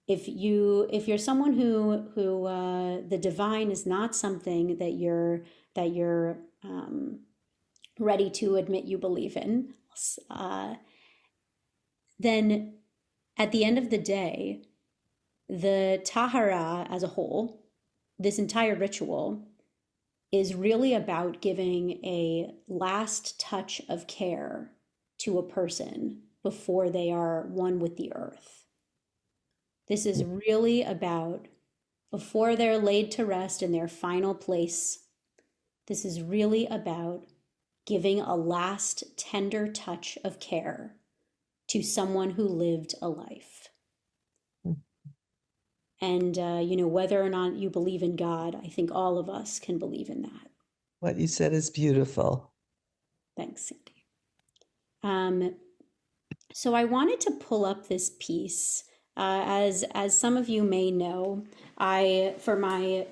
if you're someone who the divine is not something that you're ready to admit you believe in, then at the end of the day, the Tahara as a whole, this entire ritual, is really about giving a last touch of care to a person before they are one with the earth. This is really about, before they're laid to rest in their final place, this is really about giving a last tender touch of care to someone who lived a life. And, whether or not you believe in God, I think all of us can believe in that. What you said is beautiful. Thanks, Sandy. So I wanted to pull up this piece. As some of you may know, for my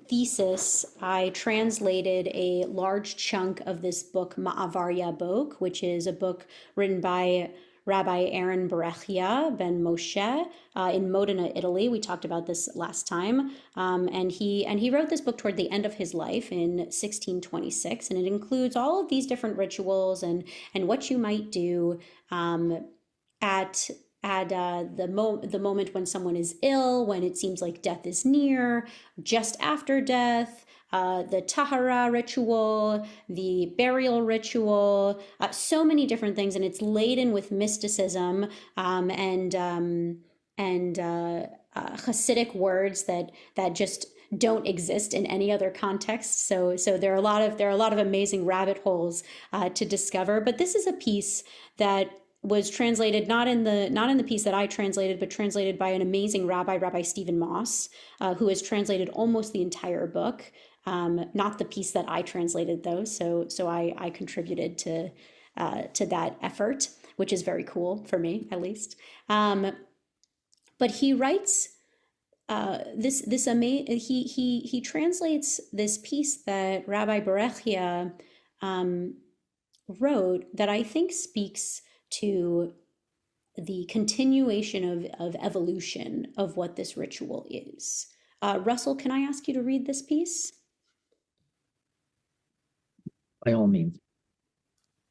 thesis, I translated a large chunk of this book, Ma'avar Yabok, which is a book written by Rabbi Aaron Berechia ben Moshe in Modena, Italy. We talked about this last time. And he wrote this book toward the end of his life in 1626. And it includes all of these different rituals and what you might do at the moment when someone is ill, when it seems like death is near, just after death, the Tahara ritual, the burial ritual, so many different things, and it's laden with mysticism and Hasidic words that just don't exist in any other context. So there are a lot of amazing rabbit holes to discover. But this is a piece that was translated not in the piece that I translated, but translated by an amazing rabbi, Rabbi Stephen Moss, who has translated almost the entire book. Not the piece that I translated though, so I contributed to that effort, which is very cool for me at least. But he writes he translates this piece that Rabbi Berechia wrote that I think speaks to the continuation of evolution of what this ritual is. Russell, can I ask you to read this piece? By all means.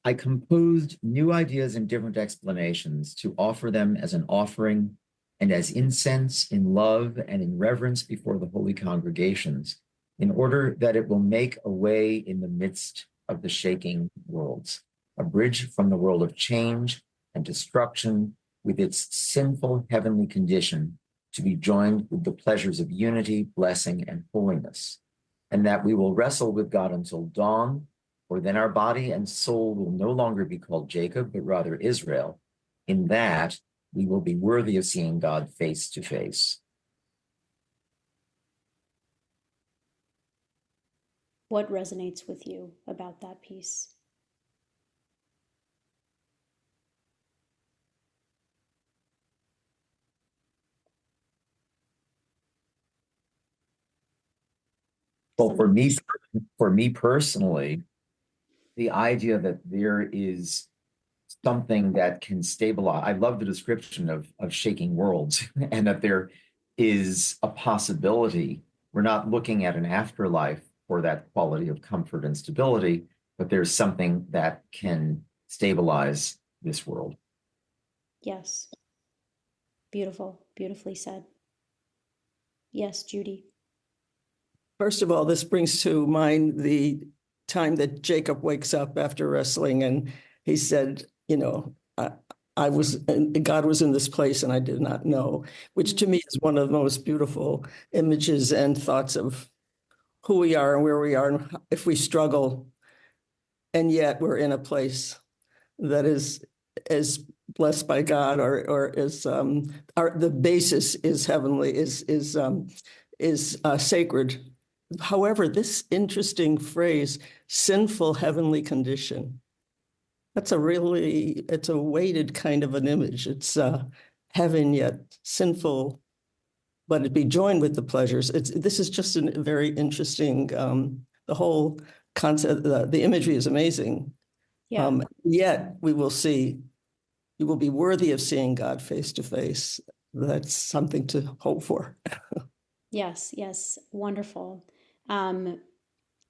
I composed new ideas and different explanations to offer them as an offering and as incense in love and in reverence before the holy congregations, in order that it will make a way in the midst of the shaking worlds, a bridge from the world of change and destruction with its sinful heavenly condition to be joined with the pleasures of unity, blessing, and holiness, and that we will wrestle with God until dawn, for then our body and soul will no longer be called Jacob, but rather Israel. In that, we will be worthy of seeing God face to face. What resonates with you about that piece? Well, for me personally, the idea that there is something that can stabilize. I love the description of shaking worlds and that there is a possibility. We're not looking at an afterlife for that quality of comfort and stability, but there's something that can stabilize this world. Yes. Beautiful, beautifully said. Yes, Judy. First of all, this brings to mind the time that Jacob wakes up after wrestling and he said, God was in this place and I did not know, which to me is one of the most beautiful images and thoughts of who we are and where we are and if we struggle, and yet we're in a place that is blessed by God, or is the basis is heavenly, is sacred. However, this interesting phrase, sinful heavenly condition, it's a weighted kind of an image. It's heaven yet sinful, but it be joined with the pleasures. This is just a very interesting, the whole concept, the imagery is amazing. Yeah. Yet we will see, you will be worthy of seeing God face to face. That's something to hope for. Yes, wonderful.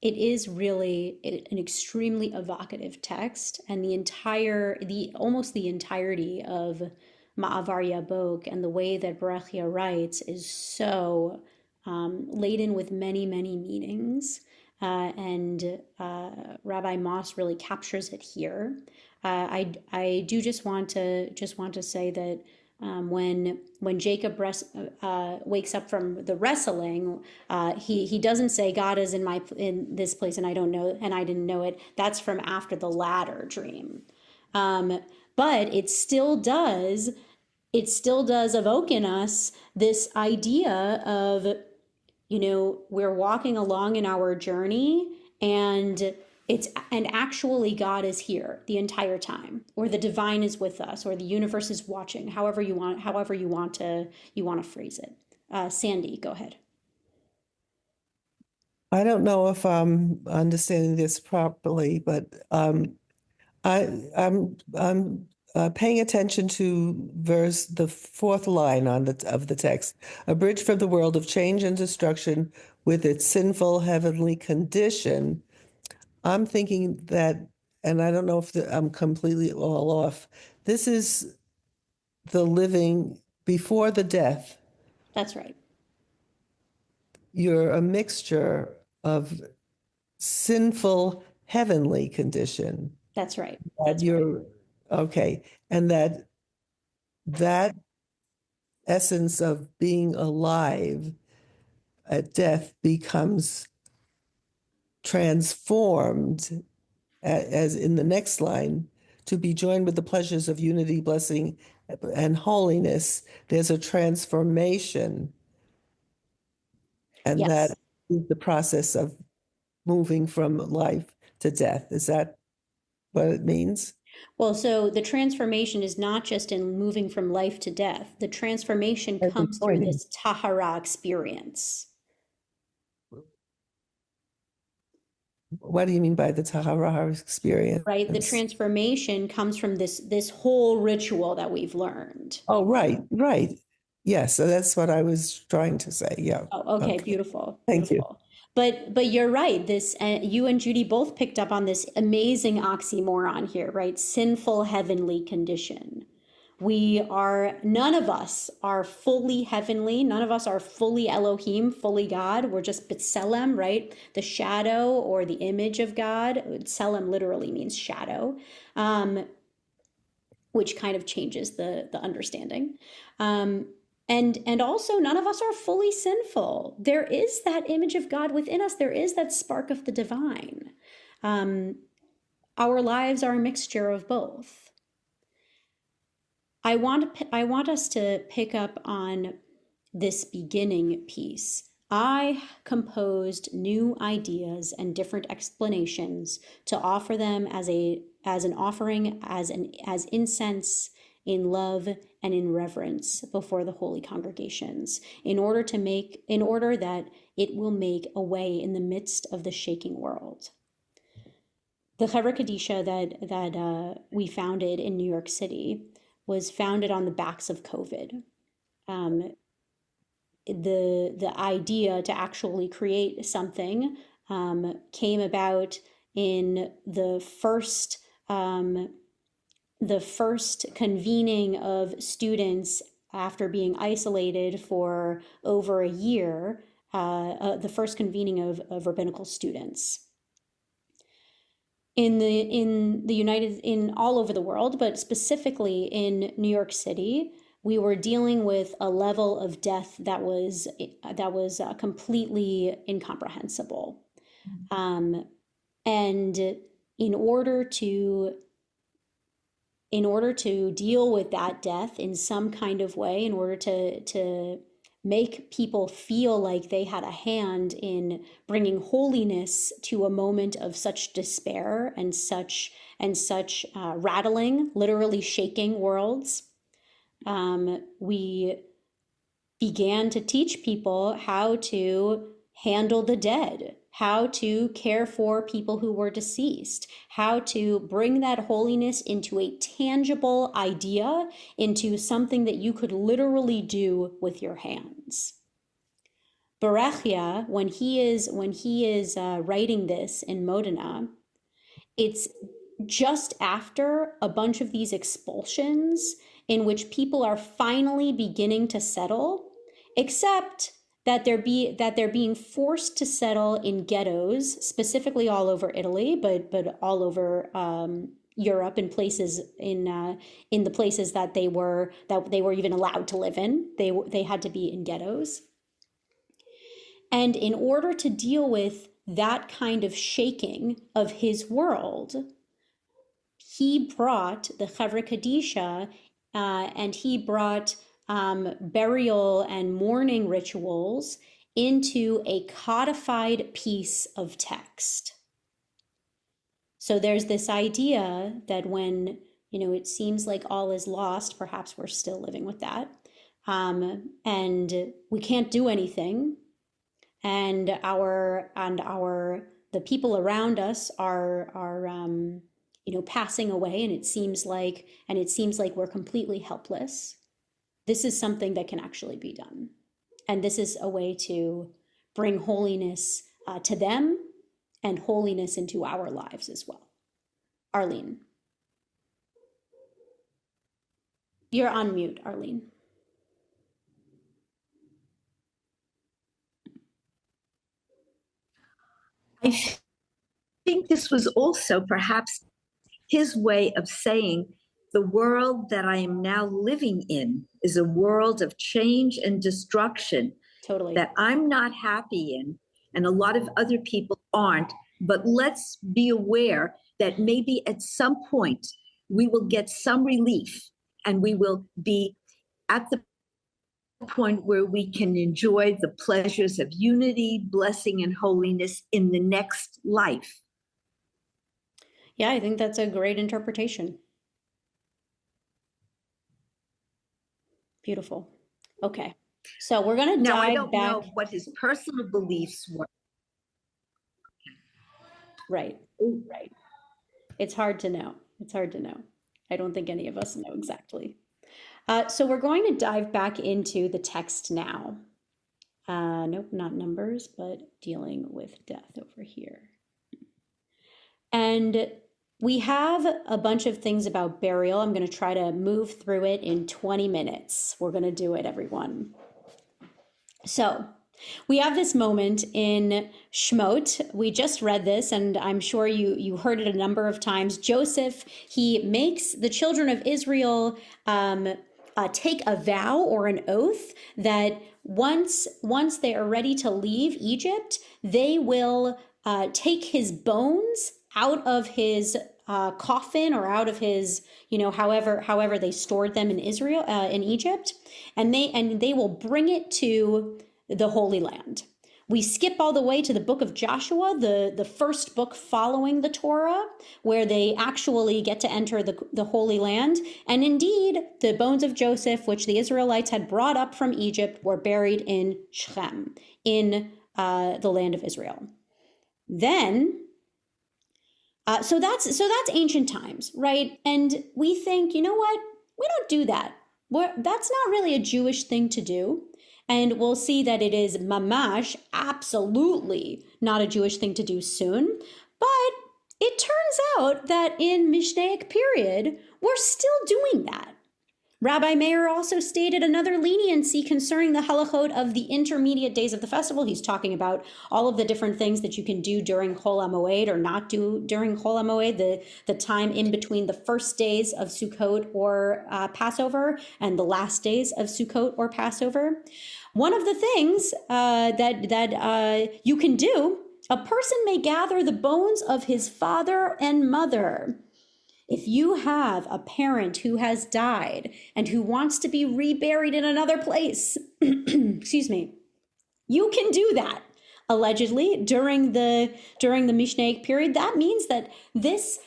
It is really an extremely evocative text, and almost the entirety of Ma'avar Yabok and the way that Berechia writes is so laden with many, many meanings. And Rabbi Moss really captures it here. I do just want to say that when Jacob wakes up from the wrestling, he doesn't say God is in this place and I don't know and I didn't know it. That's from after the latter dream, but it still does evoke in us this idea of, we're walking along in our journey and actually God is here the entire time, or the divine is with us, or the universe is watching, however you want to phrase it. Sandy, go ahead. I don't know if I'm understanding this properly, but I'm paying attention to the fourth line of the text. A bridge from the world of change and destruction with its sinful heavenly condition. I'm thinking that, and I don't know if I'm completely all off. This is the living before the death. That's right. You're a mixture of sinful heavenly condition. That's right. Okay. And that essence of being alive at death becomes transformed, as in the next line, to be joined with the pleasures of unity, blessing, and holiness, there's a transformation. And Yes. that is the process of moving from life to death. Is that what it means? Well, so the transformation is not just in moving from life to death. The transformation That's comes through important. this tahara experience. What do you mean by the Tahara experience? Right? The transformation comes from this whole ritual that we've learned. Oh, right. Yes, so that's what I was trying to say. Yeah. Oh, okay, beautiful. Thank you. Beautiful. But you're right. This you and Judy both picked up on this amazing oxymoron here, right? Sinful heavenly condition. None of us are fully heavenly. None of us are fully Elohim, fully God. We're just B'Tselem, right? The shadow or the image of God. Tselem literally means shadow, which kind of changes the understanding. And also, none of us are fully sinful. There is that image of God within us. There is that spark of the divine. Our lives are a mixture of both. I want us to pick up on this beginning piece. I composed new ideas and different explanations to offer them as an offering, as incense in love and in reverence before the holy congregations, in order that it will make a way in the midst of the shaking world. The Chevra Kadisha that we founded in New York City was founded on the backs of COVID. The idea to actually create something came about in the first convening of students after being isolated for over a year, the first convening of rabbinical students. In all over the world, but specifically in New York City, we were dealing with a level of death that was completely incomprehensible. And in order to deal with that death in some kind of way, in order to make people feel like they had a hand in bringing holiness to a moment of such despair and such rattling, literally shaking worlds, we began to teach people how to handle the dead, how to care for people who were deceased, how to bring that holiness into a tangible idea, into something that you could literally do with your hands. Berechia, when he is writing this in Modena, it's just after a bunch of these expulsions in which people are finally beginning to settle, except that they're being forced to settle in ghettos, specifically all over Italy, but all over Europe, in places in the places that they were even allowed to live in. They had to be in ghettos. And in order to deal with that kind of shaking of his world, he brought the Chevra Kadisha, and he brought burial and mourning rituals into a codified piece of text. So there's this idea that when, it seems like all is lost, perhaps we're still living with that, and we can't do anything, and the people around us are passing away, and it seems like we're completely helpless. This is something that can actually be done. And this is a way to bring holiness to them and holiness into our lives as well. Arlene. You're on mute, Arlene. I think this was also perhaps his way of saying the world that I am now living in is a world of change and destruction. Totally. That I'm not happy in, and a lot of other people aren't. But let's be aware that maybe at some point we will get some relief, and we will be at the point where we can enjoy the pleasures of unity, blessing, and holiness in the next life. Yeah, I think that's a great interpretation. Beautiful. Okay. So we're going to Now, I dive don't back. know what his personal beliefs were. Right. Right. It's hard to know. It's hard to know. I don't think any of us know exactly. So we're going to dive back into the text now. Nope, not Numbers, but dealing with death over here. And we have a bunch of things about burial. I'm going to try to move through it in 20 minutes. We're going to do it, everyone. So we have this moment in Shemot. We just read this, and I'm sure you heard it a number of times. Joseph, he makes the children of Israel take a vow or an oath that once they are ready to leave Egypt, they will take his bones out of his coffin or out of his, however they stored them in Israel, in Egypt, and they will bring it to the Holy Land. We skip all the way to the book of Joshua, the first book following the Torah, where they actually get to enter the Holy Land. And indeed, the bones of Joseph, which the Israelites had brought up from Egypt, were buried in Shechem, in the land of Israel. Then, so that's ancient times, right? And we think, you know what? We don't do that. That's not really a Jewish thing to do. And we'll see that it is mamash, absolutely not a Jewish thing to do soon. But it turns out that in Mishnaic period, we're still doing that. Rabbi Meir also stated another leniency concerning the halachot of the intermediate days of the festival. He's talking about all of the different things that you can do during Chol HaMoed or not do during Chol HaMoed, the time in between the first days of Sukkot or Passover and the last days of Sukkot or Passover. One of the things that you can do, a person may gather the bones of his father and mother. If you have a parent who has died and who wants to be reburied in another place, excuse me, you can do that. Allegedly, during the Mishnaic period, that means that this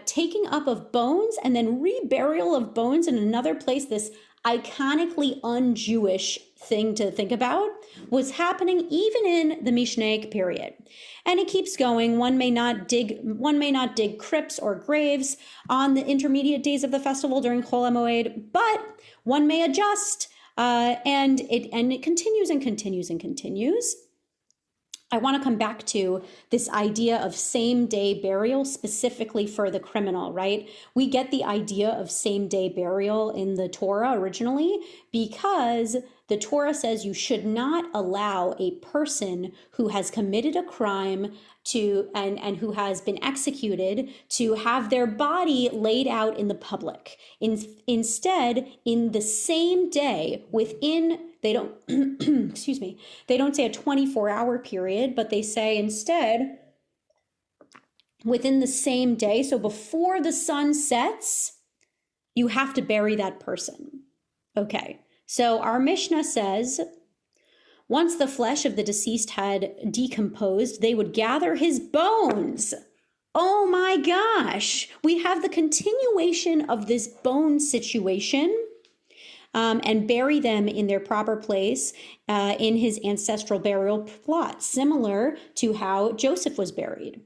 taking up of bones and then reburial of bones in another place, this iconically un-Jewish thing to think about, was happening even in the Mishnaic period. And it keeps going. One may not dig crypts or graves on the intermediate days of the festival during Chol HaMoed, but one may adjust, and it continues and continues and continues. I want to come back to this idea of same-day burial specifically for the criminal, right? We get the idea of same-day burial in the Torah originally because the Torah says you should not allow a person who has committed a crime and who has been executed to have their body laid out in the public. Instead, in the same day, they don't, excuse me, they don't say a 24-hour period, but they say instead, within the same day, so before the sun sets, you have to bury that person. Okay, so our Mishnah says, once the flesh of the deceased had decomposed, they would gather his bones. Oh my gosh, we have the continuation of this bone situation. And bury them in their proper place in his ancestral burial plot, similar to how Joseph was buried.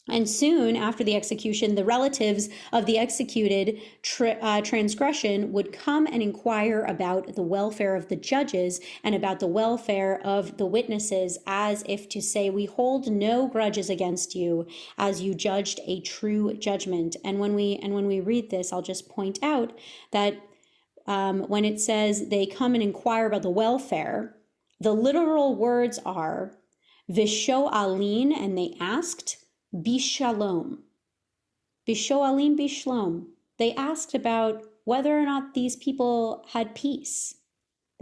And soon after the execution, the relatives of the executed transgression would come and inquire about the welfare of the judges and about the welfare of the witnesses, as if to say, we hold no grudges against you, as you judged a true judgment. And when we read this, I'll just point out that when it says they come and inquire about the welfare, the literal words are visho'alin, and they asked bishalom. Visho'alin bishlom. They asked about whether or not these people had peace.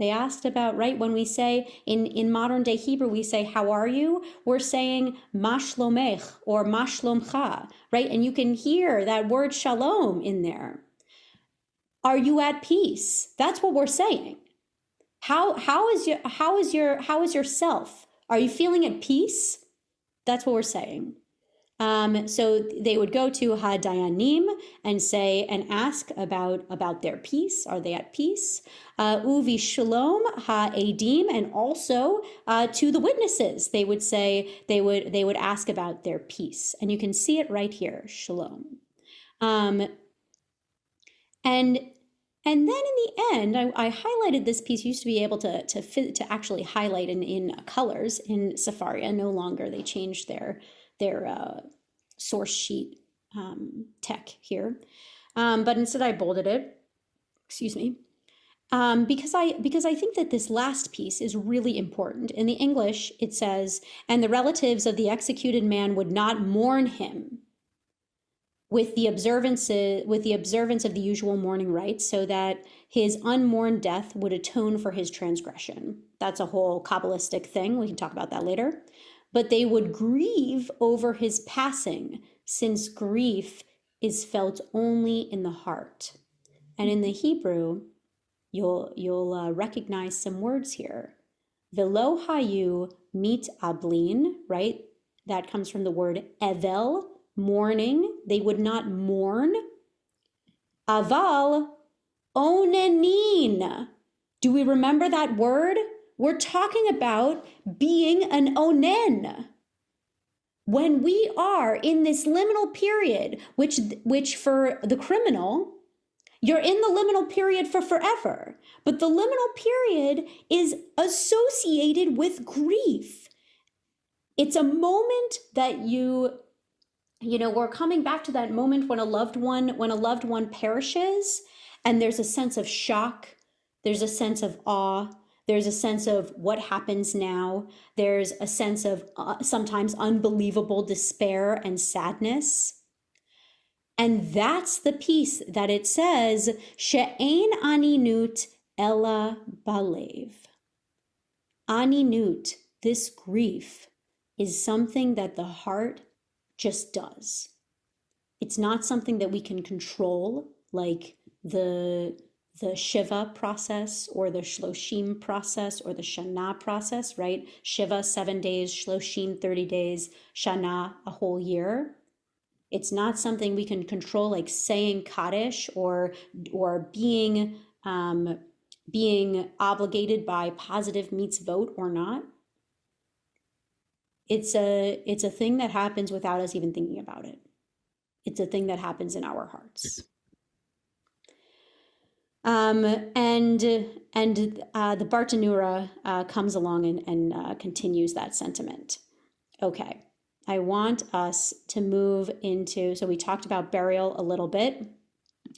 They asked about, right, when we say in modern day Hebrew, we say, how are you? We're saying ma shlomech or ma shlomcha, right? And you can hear that word shalom in there. Are you at peace? That's what we're saying. How is your self? Are you feeling at peace? That's what we're saying. So they would go to Hadayanim and say and ask about their peace. Are they at peace? Uvi Shalom Ha'edim, and also to the witnesses. They would say they would ask about their peace, and you can see it right here, Shalom. And then in the end, I highlighted this piece. You used to be able to actually highlight in colors in Sefaria. No longer. They changed their source sheet tech here, but instead I bolded it. Excuse me, because I think that this last piece is really important. In the English, it says, "And the relatives of the executed man would not mourn him with the observance of the usual mourning rites, so that his unmourned death would atone for his transgression." That's a whole Kabbalistic thing. We can talk about that later. But they would grieve over his passing, since grief is felt only in the heart. And in the Hebrew, you'll recognize some words here. Velo hayu mit ablin, right? That comes from the word evel, mourning. They would not mourn. Aval onenin. Do we remember that word? We're talking about being an onen. When we are in this liminal period, which for the criminal, you're in the liminal period for forever. But the liminal period is associated with grief. It's a moment that we're coming back to that moment when a loved one perishes, and there's a sense of shock, there's a sense of awe, there's a sense of what happens now. There's a sense of sometimes unbelievable despair and sadness. And that's the piece that it says, She'ein aninut ella balev. Aninut, this grief, is something that the heart just does. It's not something that we can control, like the Shiva process or the Shloshim process or the Shana process, right? Shiva, 7 days, Shloshim, 30 days, Shana, a whole year. It's not something we can control, like saying Kaddish or being obligated by positive mitzvot or not. It's a thing that happens without us even thinking about it. It's a thing that happens in our hearts. And the Bartanura comes along and continues that sentiment. Okay, I want us to move into, so we talked about burial a little bit.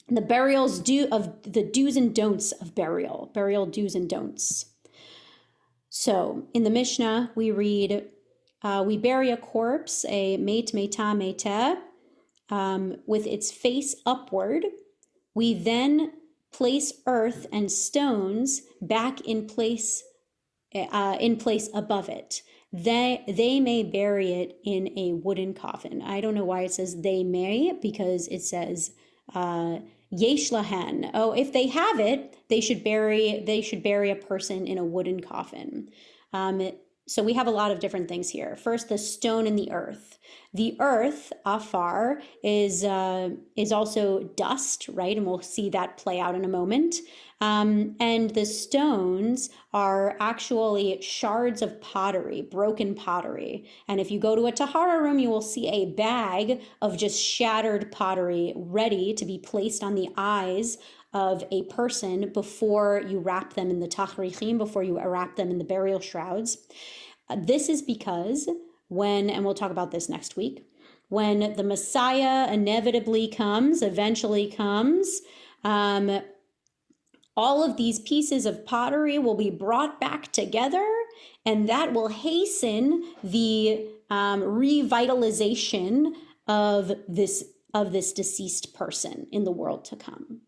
The the do's and don'ts of burial do's and don'ts. So in the Mishnah, we read, we bury a corpse, a meit meita meita, with its face upward. We then place earth and stones back in place above it. They may bury it in a wooden coffin. I don't know why it says they may, because it says yesh lahen. Oh, if they have it, they should bury a person in a wooden coffin. So we have a lot of different things here. First, the stone and the earth. The earth, afar, is also dust, right? And we'll see that play out in a moment. And the stones are actually shards of pottery, broken pottery. And if you go to a tahara room, you will see a bag of just shattered pottery ready to be placed on the eyes of a person before you wrap them in the tachrichim, before you wrap them in the burial shrouds. This is because and we'll talk about this next week, when the Messiah eventually comes, all of these pieces of pottery will be brought back together, and that will hasten the revitalization of this deceased person in the world to come.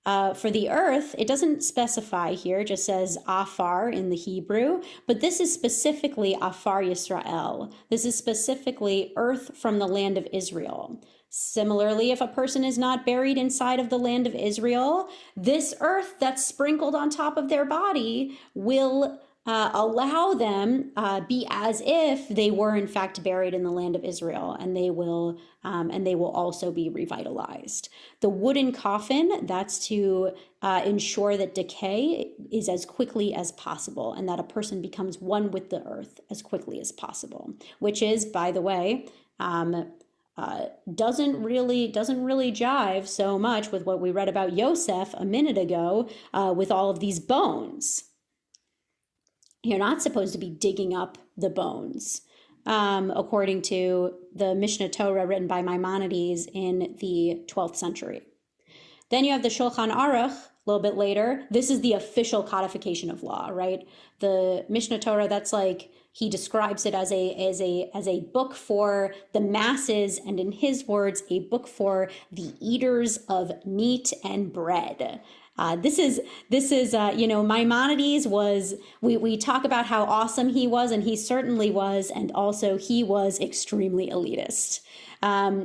For the earth, it doesn't specify here, it just says Afar in the Hebrew, but this is specifically Afar Yisrael. This is specifically earth from the land of Israel. Similarly, if a person is not buried inside of the land of Israel, this earth that's sprinkled on top of their body will allow them be as if they were in fact buried in the land of Israel, and they will also be revitalized. The wooden coffin, that's to ensure that decay is as quickly as possible, and that a person becomes one with the earth as quickly as possible, which is, by the way, doesn't really jive so much with what we read about Yosef a minute ago with all of these bones. You're not supposed to be digging up the bones, according to the Mishnah Torah written by Maimonides in the 12th century. Then you have the Shulchan Aruch a little bit later. This is the official codification of law, right? The Mishnah Torah, that's like, he describes it as a book for the masses, and in his words, a book for the eaters of meat and bread. This is Maimonides was, we talk about how awesome he was, and he certainly was, and also he was extremely elitist.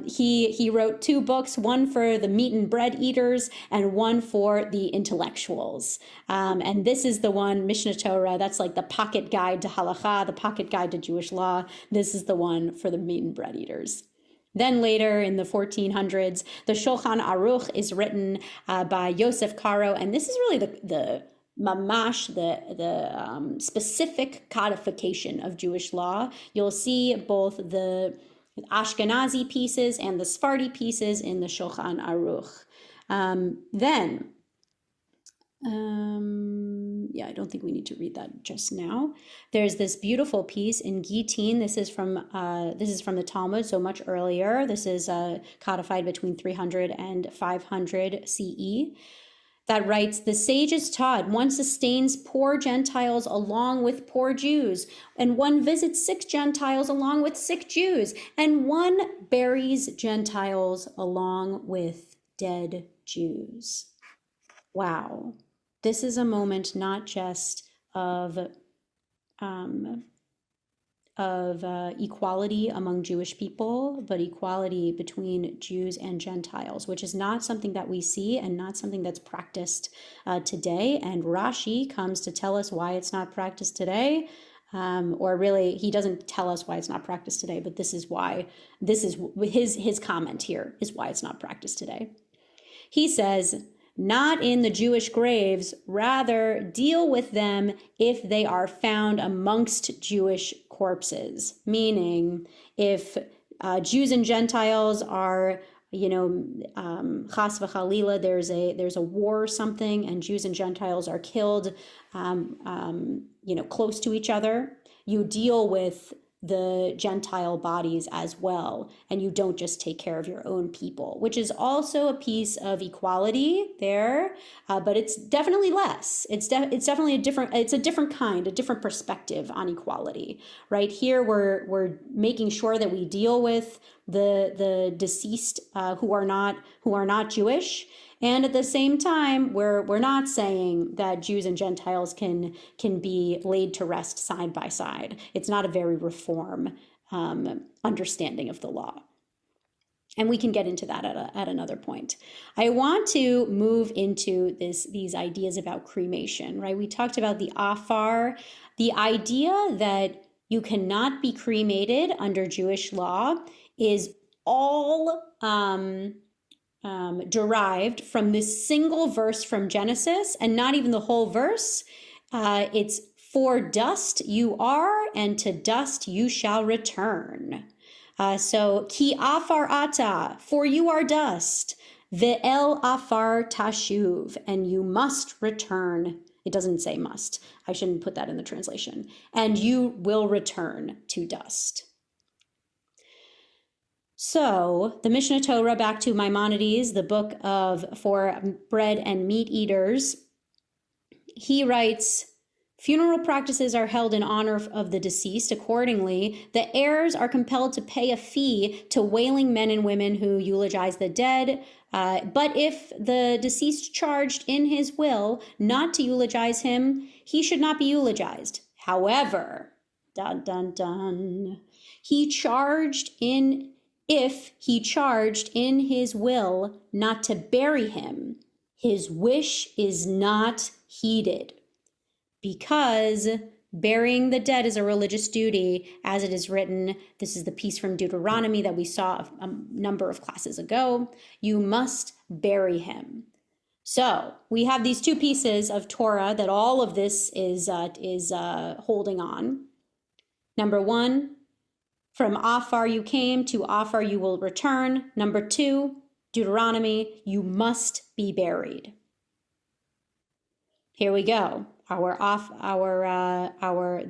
He wrote 2 books, one for the meat and bread eaters and one for the intellectuals. And this is the one, Mishnah Torah, that's like the pocket guide to halacha, the pocket guide to Jewish law. This is the one for the meat and bread eaters. Then later in the 1400s, the Shulchan Aruch is written by Yosef Karo, and this is really the mamash, the specific codification of Jewish law. You'll see both the Ashkenazi pieces and the Sephardi pieces in the Shulchan Aruch. I don't think we need to read that just now. There's this beautiful piece in Gittin. This is from the Talmud, so much earlier. This is codified between 300 and 500 CE. That writes, the sages taught one sustains poor Gentiles along with poor Jews, and one visits sick Gentiles along with sick Jews, and one buries Gentiles along with dead Jews. Wow. This is a moment not just of equality among Jewish people, but equality between Jews and Gentiles, which is not something that we see and not something that's practiced today. And Rashi comes to tell us why it's not practiced today. Or really, he doesn't tell us why it's not practiced today, but this is his comment here is why it's not practiced today. He says, not in the Jewish graves, rather deal with them if they are found amongst Jewish corpses. Meaning, if Jews and Gentiles are, chas v'chalila, there's a war or something, and Jews and Gentiles are killed, close to each other, you deal with the Gentile bodies as well, and you don't just take care of your own people, which is also a piece of equality there, but it's definitely less. It's definitely a different kind, a different perspective on equality. Right here, we're making sure that we deal with the deceased who are not Jewish. And at the same time, we're not saying that Jews and Gentiles can be laid to rest side by side. It's not a very reform understanding of the law. And we can get into that at another point. I want to move into these ideas about cremation, right? We talked about the afar, the idea that you cannot be cremated under Jewish law is all derived from this single verse from Genesis, and not even the whole verse. It's for dust you are, and to dust you shall return. So ki afar ata, for you are dust, ve'el afar tashuv, and you must return. It doesn't say must. I shouldn't put that in the translation. And you will return to dust. So the Mishnah Torah, back to Maimonides, the book for bread and meat eaters, he writes, Funeral practices are held in honor of the deceased. Accordingly, the heirs are compelled to pay a fee to wailing men and women who eulogize the dead. But if the deceased charged in his will not to eulogize him, he should not be eulogized. However, dun dun dun, if he charged in his will not to bury him, his wish is not heeded. Because burying the dead is a religious duty, as it is written, this is the piece from Deuteronomy that we saw a number of classes ago, you must bury him. So we have these two pieces of Torah that all of this is holding on. Number one, from Afar you came, to Afar you will return. Number two, Deuteronomy, you must be buried. Here we go.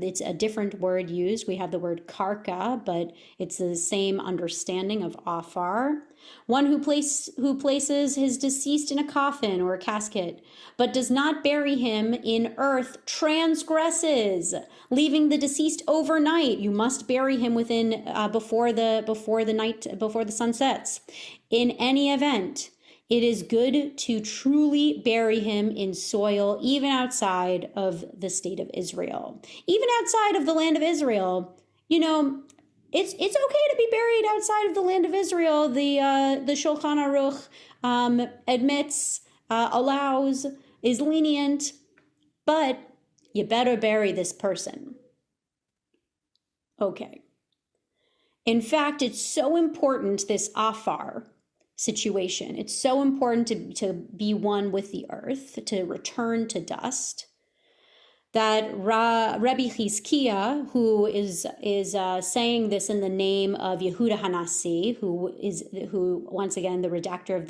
It's a different word used. We have the word karka, but it's the same understanding of afar. One who places his deceased in a coffin or a casket, but does not bury him in earth, transgresses, leaving the deceased overnight. You must bury him within before the sun sets. In any event, it is good to truly bury him in soil, even outside of the state of Israel. Even outside of the land of Israel, it's okay to be buried outside of the land of Israel. The Shulchan Aruch admits, allows, is lenient, but you better bury this person. Okay. In fact, it's so important, this afar situation. It's so important to be one with the earth, to return to dust, that Rabbi Chizkiah, who is saying this in the name of Yehuda Hanasi, who once again the redactor of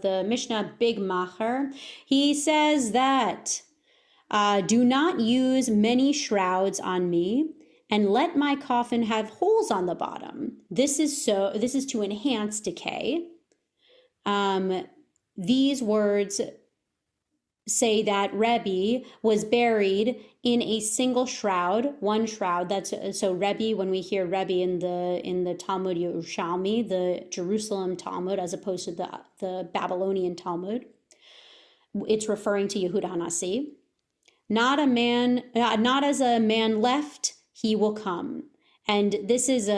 the Mishnah Big Macher, he says that do not use many shrouds on me, and let my coffin have holes on the bottom. This is to enhance decay. These words say that Rebbe was buried in a single shroud, one shroud. So Rebbe, when we hear Rebbe in the Talmud Yerushalmi, the Jerusalem Talmud, as opposed to the Babylonian Talmud, it's referring to Yehuda Hanasi. Not as a man left, he will come. And this is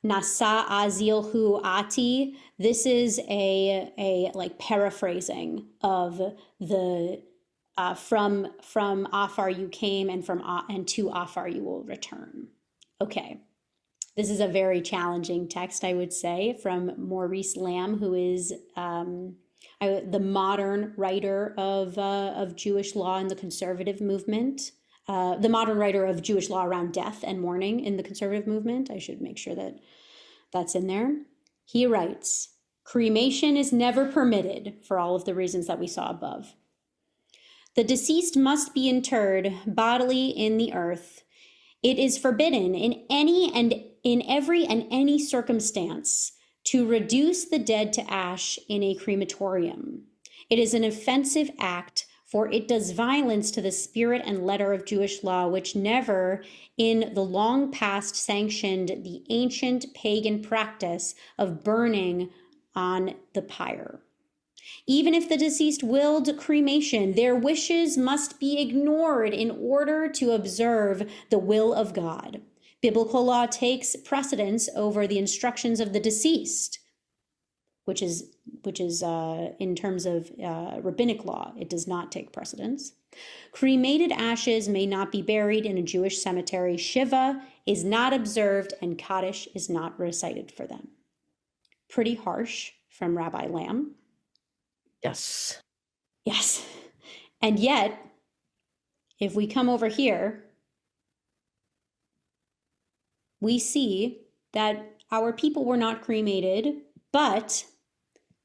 Nasa Azilhu Ati. This is a like paraphrasing of the from Afar you came, and to Afar you will return. Okay, this is a very challenging text, I would say, from Maurice Lamb, who is the modern writer of Jewish law in the conservative movement. The modern writer of Jewish law around death and mourning in the conservative movement. I should make sure that that's in there. He writes, cremation is never permitted for all of the reasons that we saw above. The deceased must be interred bodily in the earth. It is forbidden in every and any circumstance to reduce the dead to ash in a crematorium. It is an offensive act, for it does violence to the spirit and letter of Jewish law, which never in the long past sanctioned the ancient pagan practice of burning on the pyre. Even if the deceased willed cremation, their wishes must be ignored in order to observe the will of God. Biblical law takes precedence over the instructions of the deceased, which is in terms of rabbinic law, it does not take precedence. Cremated ashes may not be buried in a Jewish cemetery. Shiva is not observed, and Kaddish is not recited for them. Pretty harsh from Rabbi Lamb. Yes. Yes. And yet, if we come over here, we see that our people were not cremated, but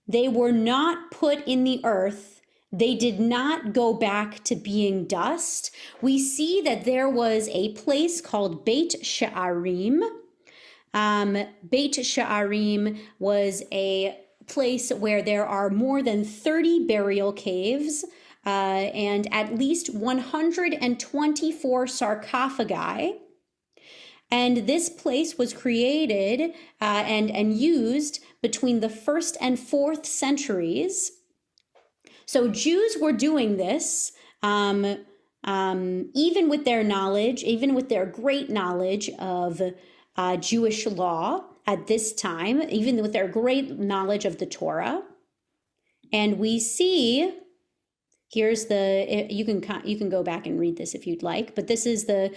they were not put in the earth. They did not go back to being dust. We see that there was a place called Beit Sha'arim. Beit Sha'arim was a place where there are more than 30 burial caves and at least 124 sarcophagi. And this place was created and used between the 1st and 4th centuries. So Jews were doing this, even with their knowledge, even with their great knowledge of Jewish law at this time, even with their great knowledge of the Torah. And we see, here's the, you can go back and read this if you'd like, but this is the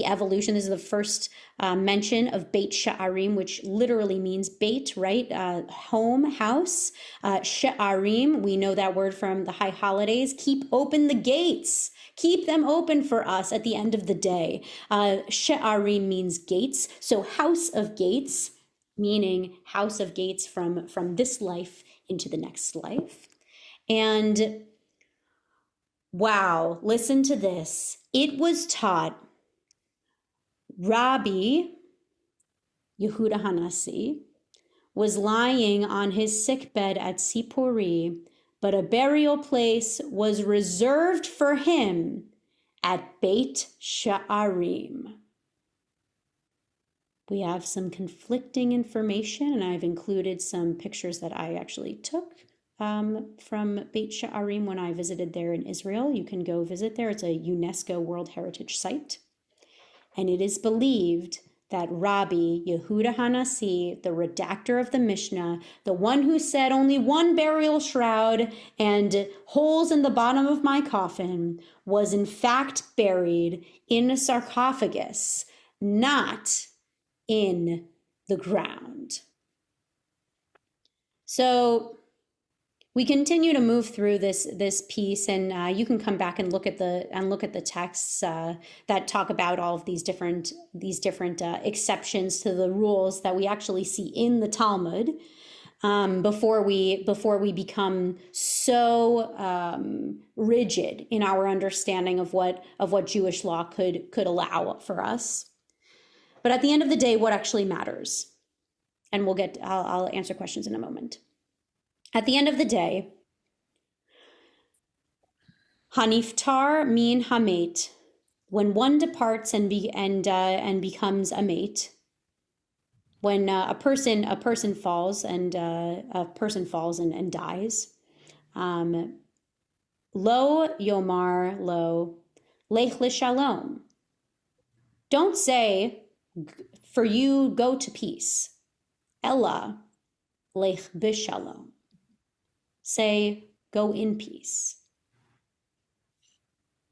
evolution. This is the first mention of Beit Sha'arim, which literally means Beit, right? Home, house. Sha'arim, we know that word from the high holidays. Keep open the gates. Keep them open for us at the end of the day. Sha'arim means gates. So house of gates, meaning house of gates from this life into the next life. And wow, listen to this. It was taught Rabbi Yehuda Hanasi was lying on his sickbed at Sipori, but a burial place was reserved for him at Beit Sha'arim. We have some conflicting information, and I've included some pictures that I actually took from Beit Sha'arim when I visited there in Israel. You can go visit there. It's a UNESCO World Heritage Site. And it is believed that Rabbi Yehuda Hanasi, the redactor of the Mishnah, the one who said only one burial shroud and holes in the bottom of my coffin, was in fact buried in a sarcophagus, not in the ground. So we continue to move through this piece, and you can come back and look at the texts that talk about all of these different exceptions to the rules that we actually see in the Talmud before we become so rigid in our understanding of what Jewish law could allow for us. But at the end of the day, what actually matters, and I'll answer questions in a moment. At the end of the day, Haniftar min hamet, when one departs and becomes a mate, when a person falls and dies, lo yomar lo lech l'shalom. Don't say, for you go to peace. Ella lech b'shalom. Say, go in peace.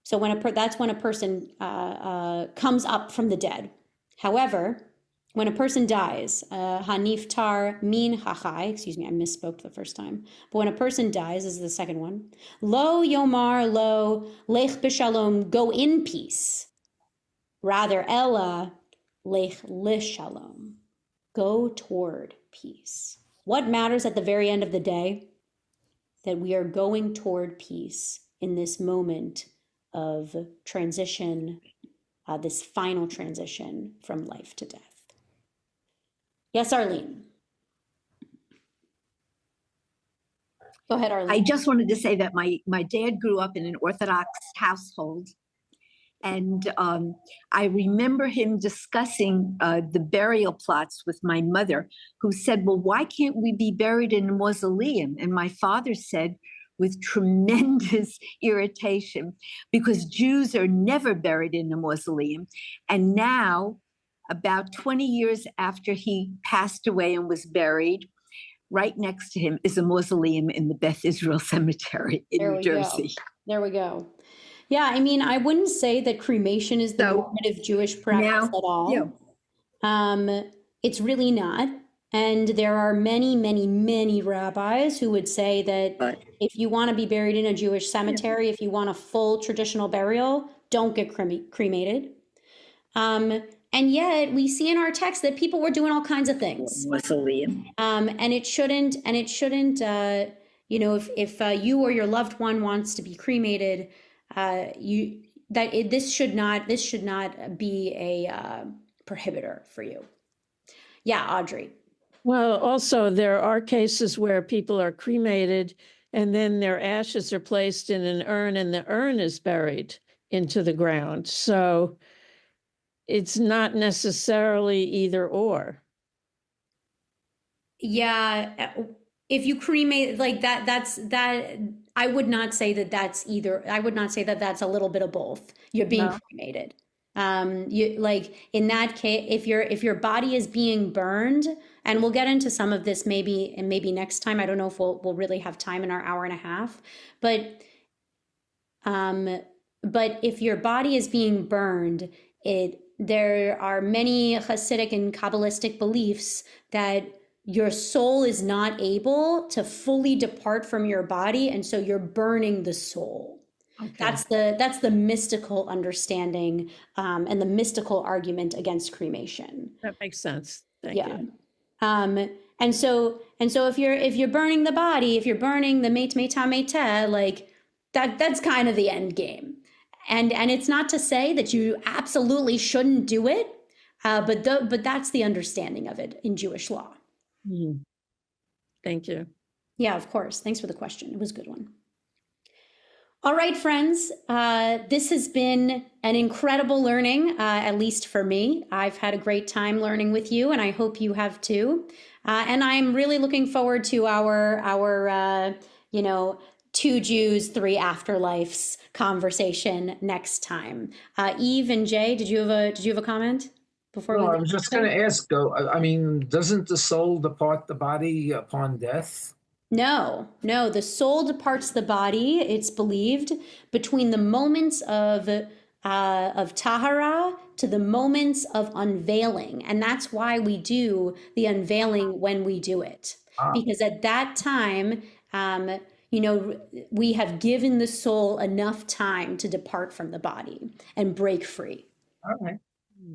So that's when a person comes up from the dead. However, when a person dies, haniftar min hachai, excuse me, I misspoke the first time. But when a person dies, this is the second one. Lo yomar lo lech b'shalom, go in peace. Rather, ella lech l'shalom, go toward peace. What matters at the very end of the day? That we are going toward peace in this moment of transition, this final transition from life to death. Yes, Arlene. Go ahead, Arlene. I just wanted to say that my dad grew up in an Orthodox household. And I remember him discussing the burial plots with my mother, who said, well, why can't we be buried in a mausoleum? And my father said, with tremendous irritation, because Jews are never buried in a mausoleum. And now, about 20 years after he passed away and was buried, right next to him is a mausoleum in the Beth Israel Cemetery in New Jersey. There we go. Yeah, I mean, I wouldn't say that cremation is the normative Jewish practice at all. Yeah. It's really not. And there are many, many, many rabbis who would say that if you want to be buried in a Jewish cemetery, if you want a full traditional burial, don't get cremated. And yet we see in our text that people were doing all kinds of things. And it shouldn't, if you or your loved one wants to be cremated, this should not be a prohibitor for you. Yeah, Audrey. Well, also, there are cases where people are cremated and then their ashes are placed in an urn and the urn is buried into the ground. So it's not necessarily either or. Yeah, if you cremate like that, that I would not say that that's either. I would not say that that's a little bit of both. You're being No. cremated. You like in that case, if your body is being burned, and we'll get into some of this maybe and maybe next time. I don't know if we'll really have time in our hour and a half, but if your body is being burned, there are many Hasidic and Kabbalistic beliefs that your soul is not able to fully depart from your body, and so you're burning the soul. Okay. That's the mystical understanding and the mystical argument against cremation. That makes sense. Thank Yeah. you. And so if you're burning the body, if you're burning the meit meita meiteh, like that's kind of the end game. And it's not to say that you absolutely shouldn't do it, but that's the understanding of it in Jewish law. Thank you. Yeah, of course. Thanks for the question. It was a good one. All right, friends, this has been an incredible learning, at least for me. I've had a great time learning with you, and I hope you have too. And I'm really looking forward to our two Jews, three afterlives conversation next time. Eve and Jay, did you have a comment before No, we I leave was just today? going to ask, I mean, doesn't the soul depart the body upon death? No, the soul departs the body, it's believed, between the moments of tahara to the moments of unveiling. And that's why we do the unveiling when we do it. Because at that time, we have given the soul enough time to depart from the body and break free. All right.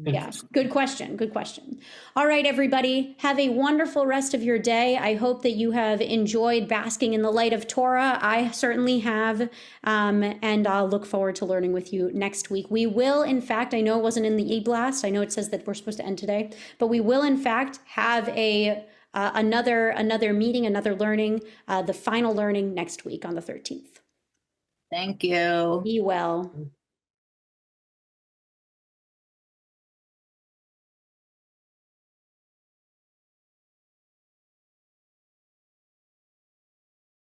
Yeah, good question. Good question. All right, everybody, have a wonderful rest of your day. I hope that you have enjoyed basking in the light of Torah. I certainly have, and I'll look forward to learning with you next week. We will, in fact, I know it wasn't in the e-blast. I know it says that we're supposed to end today, but we will, in fact, have another meeting, another learning, the final learning next week on the 13th. Thank you. Be well.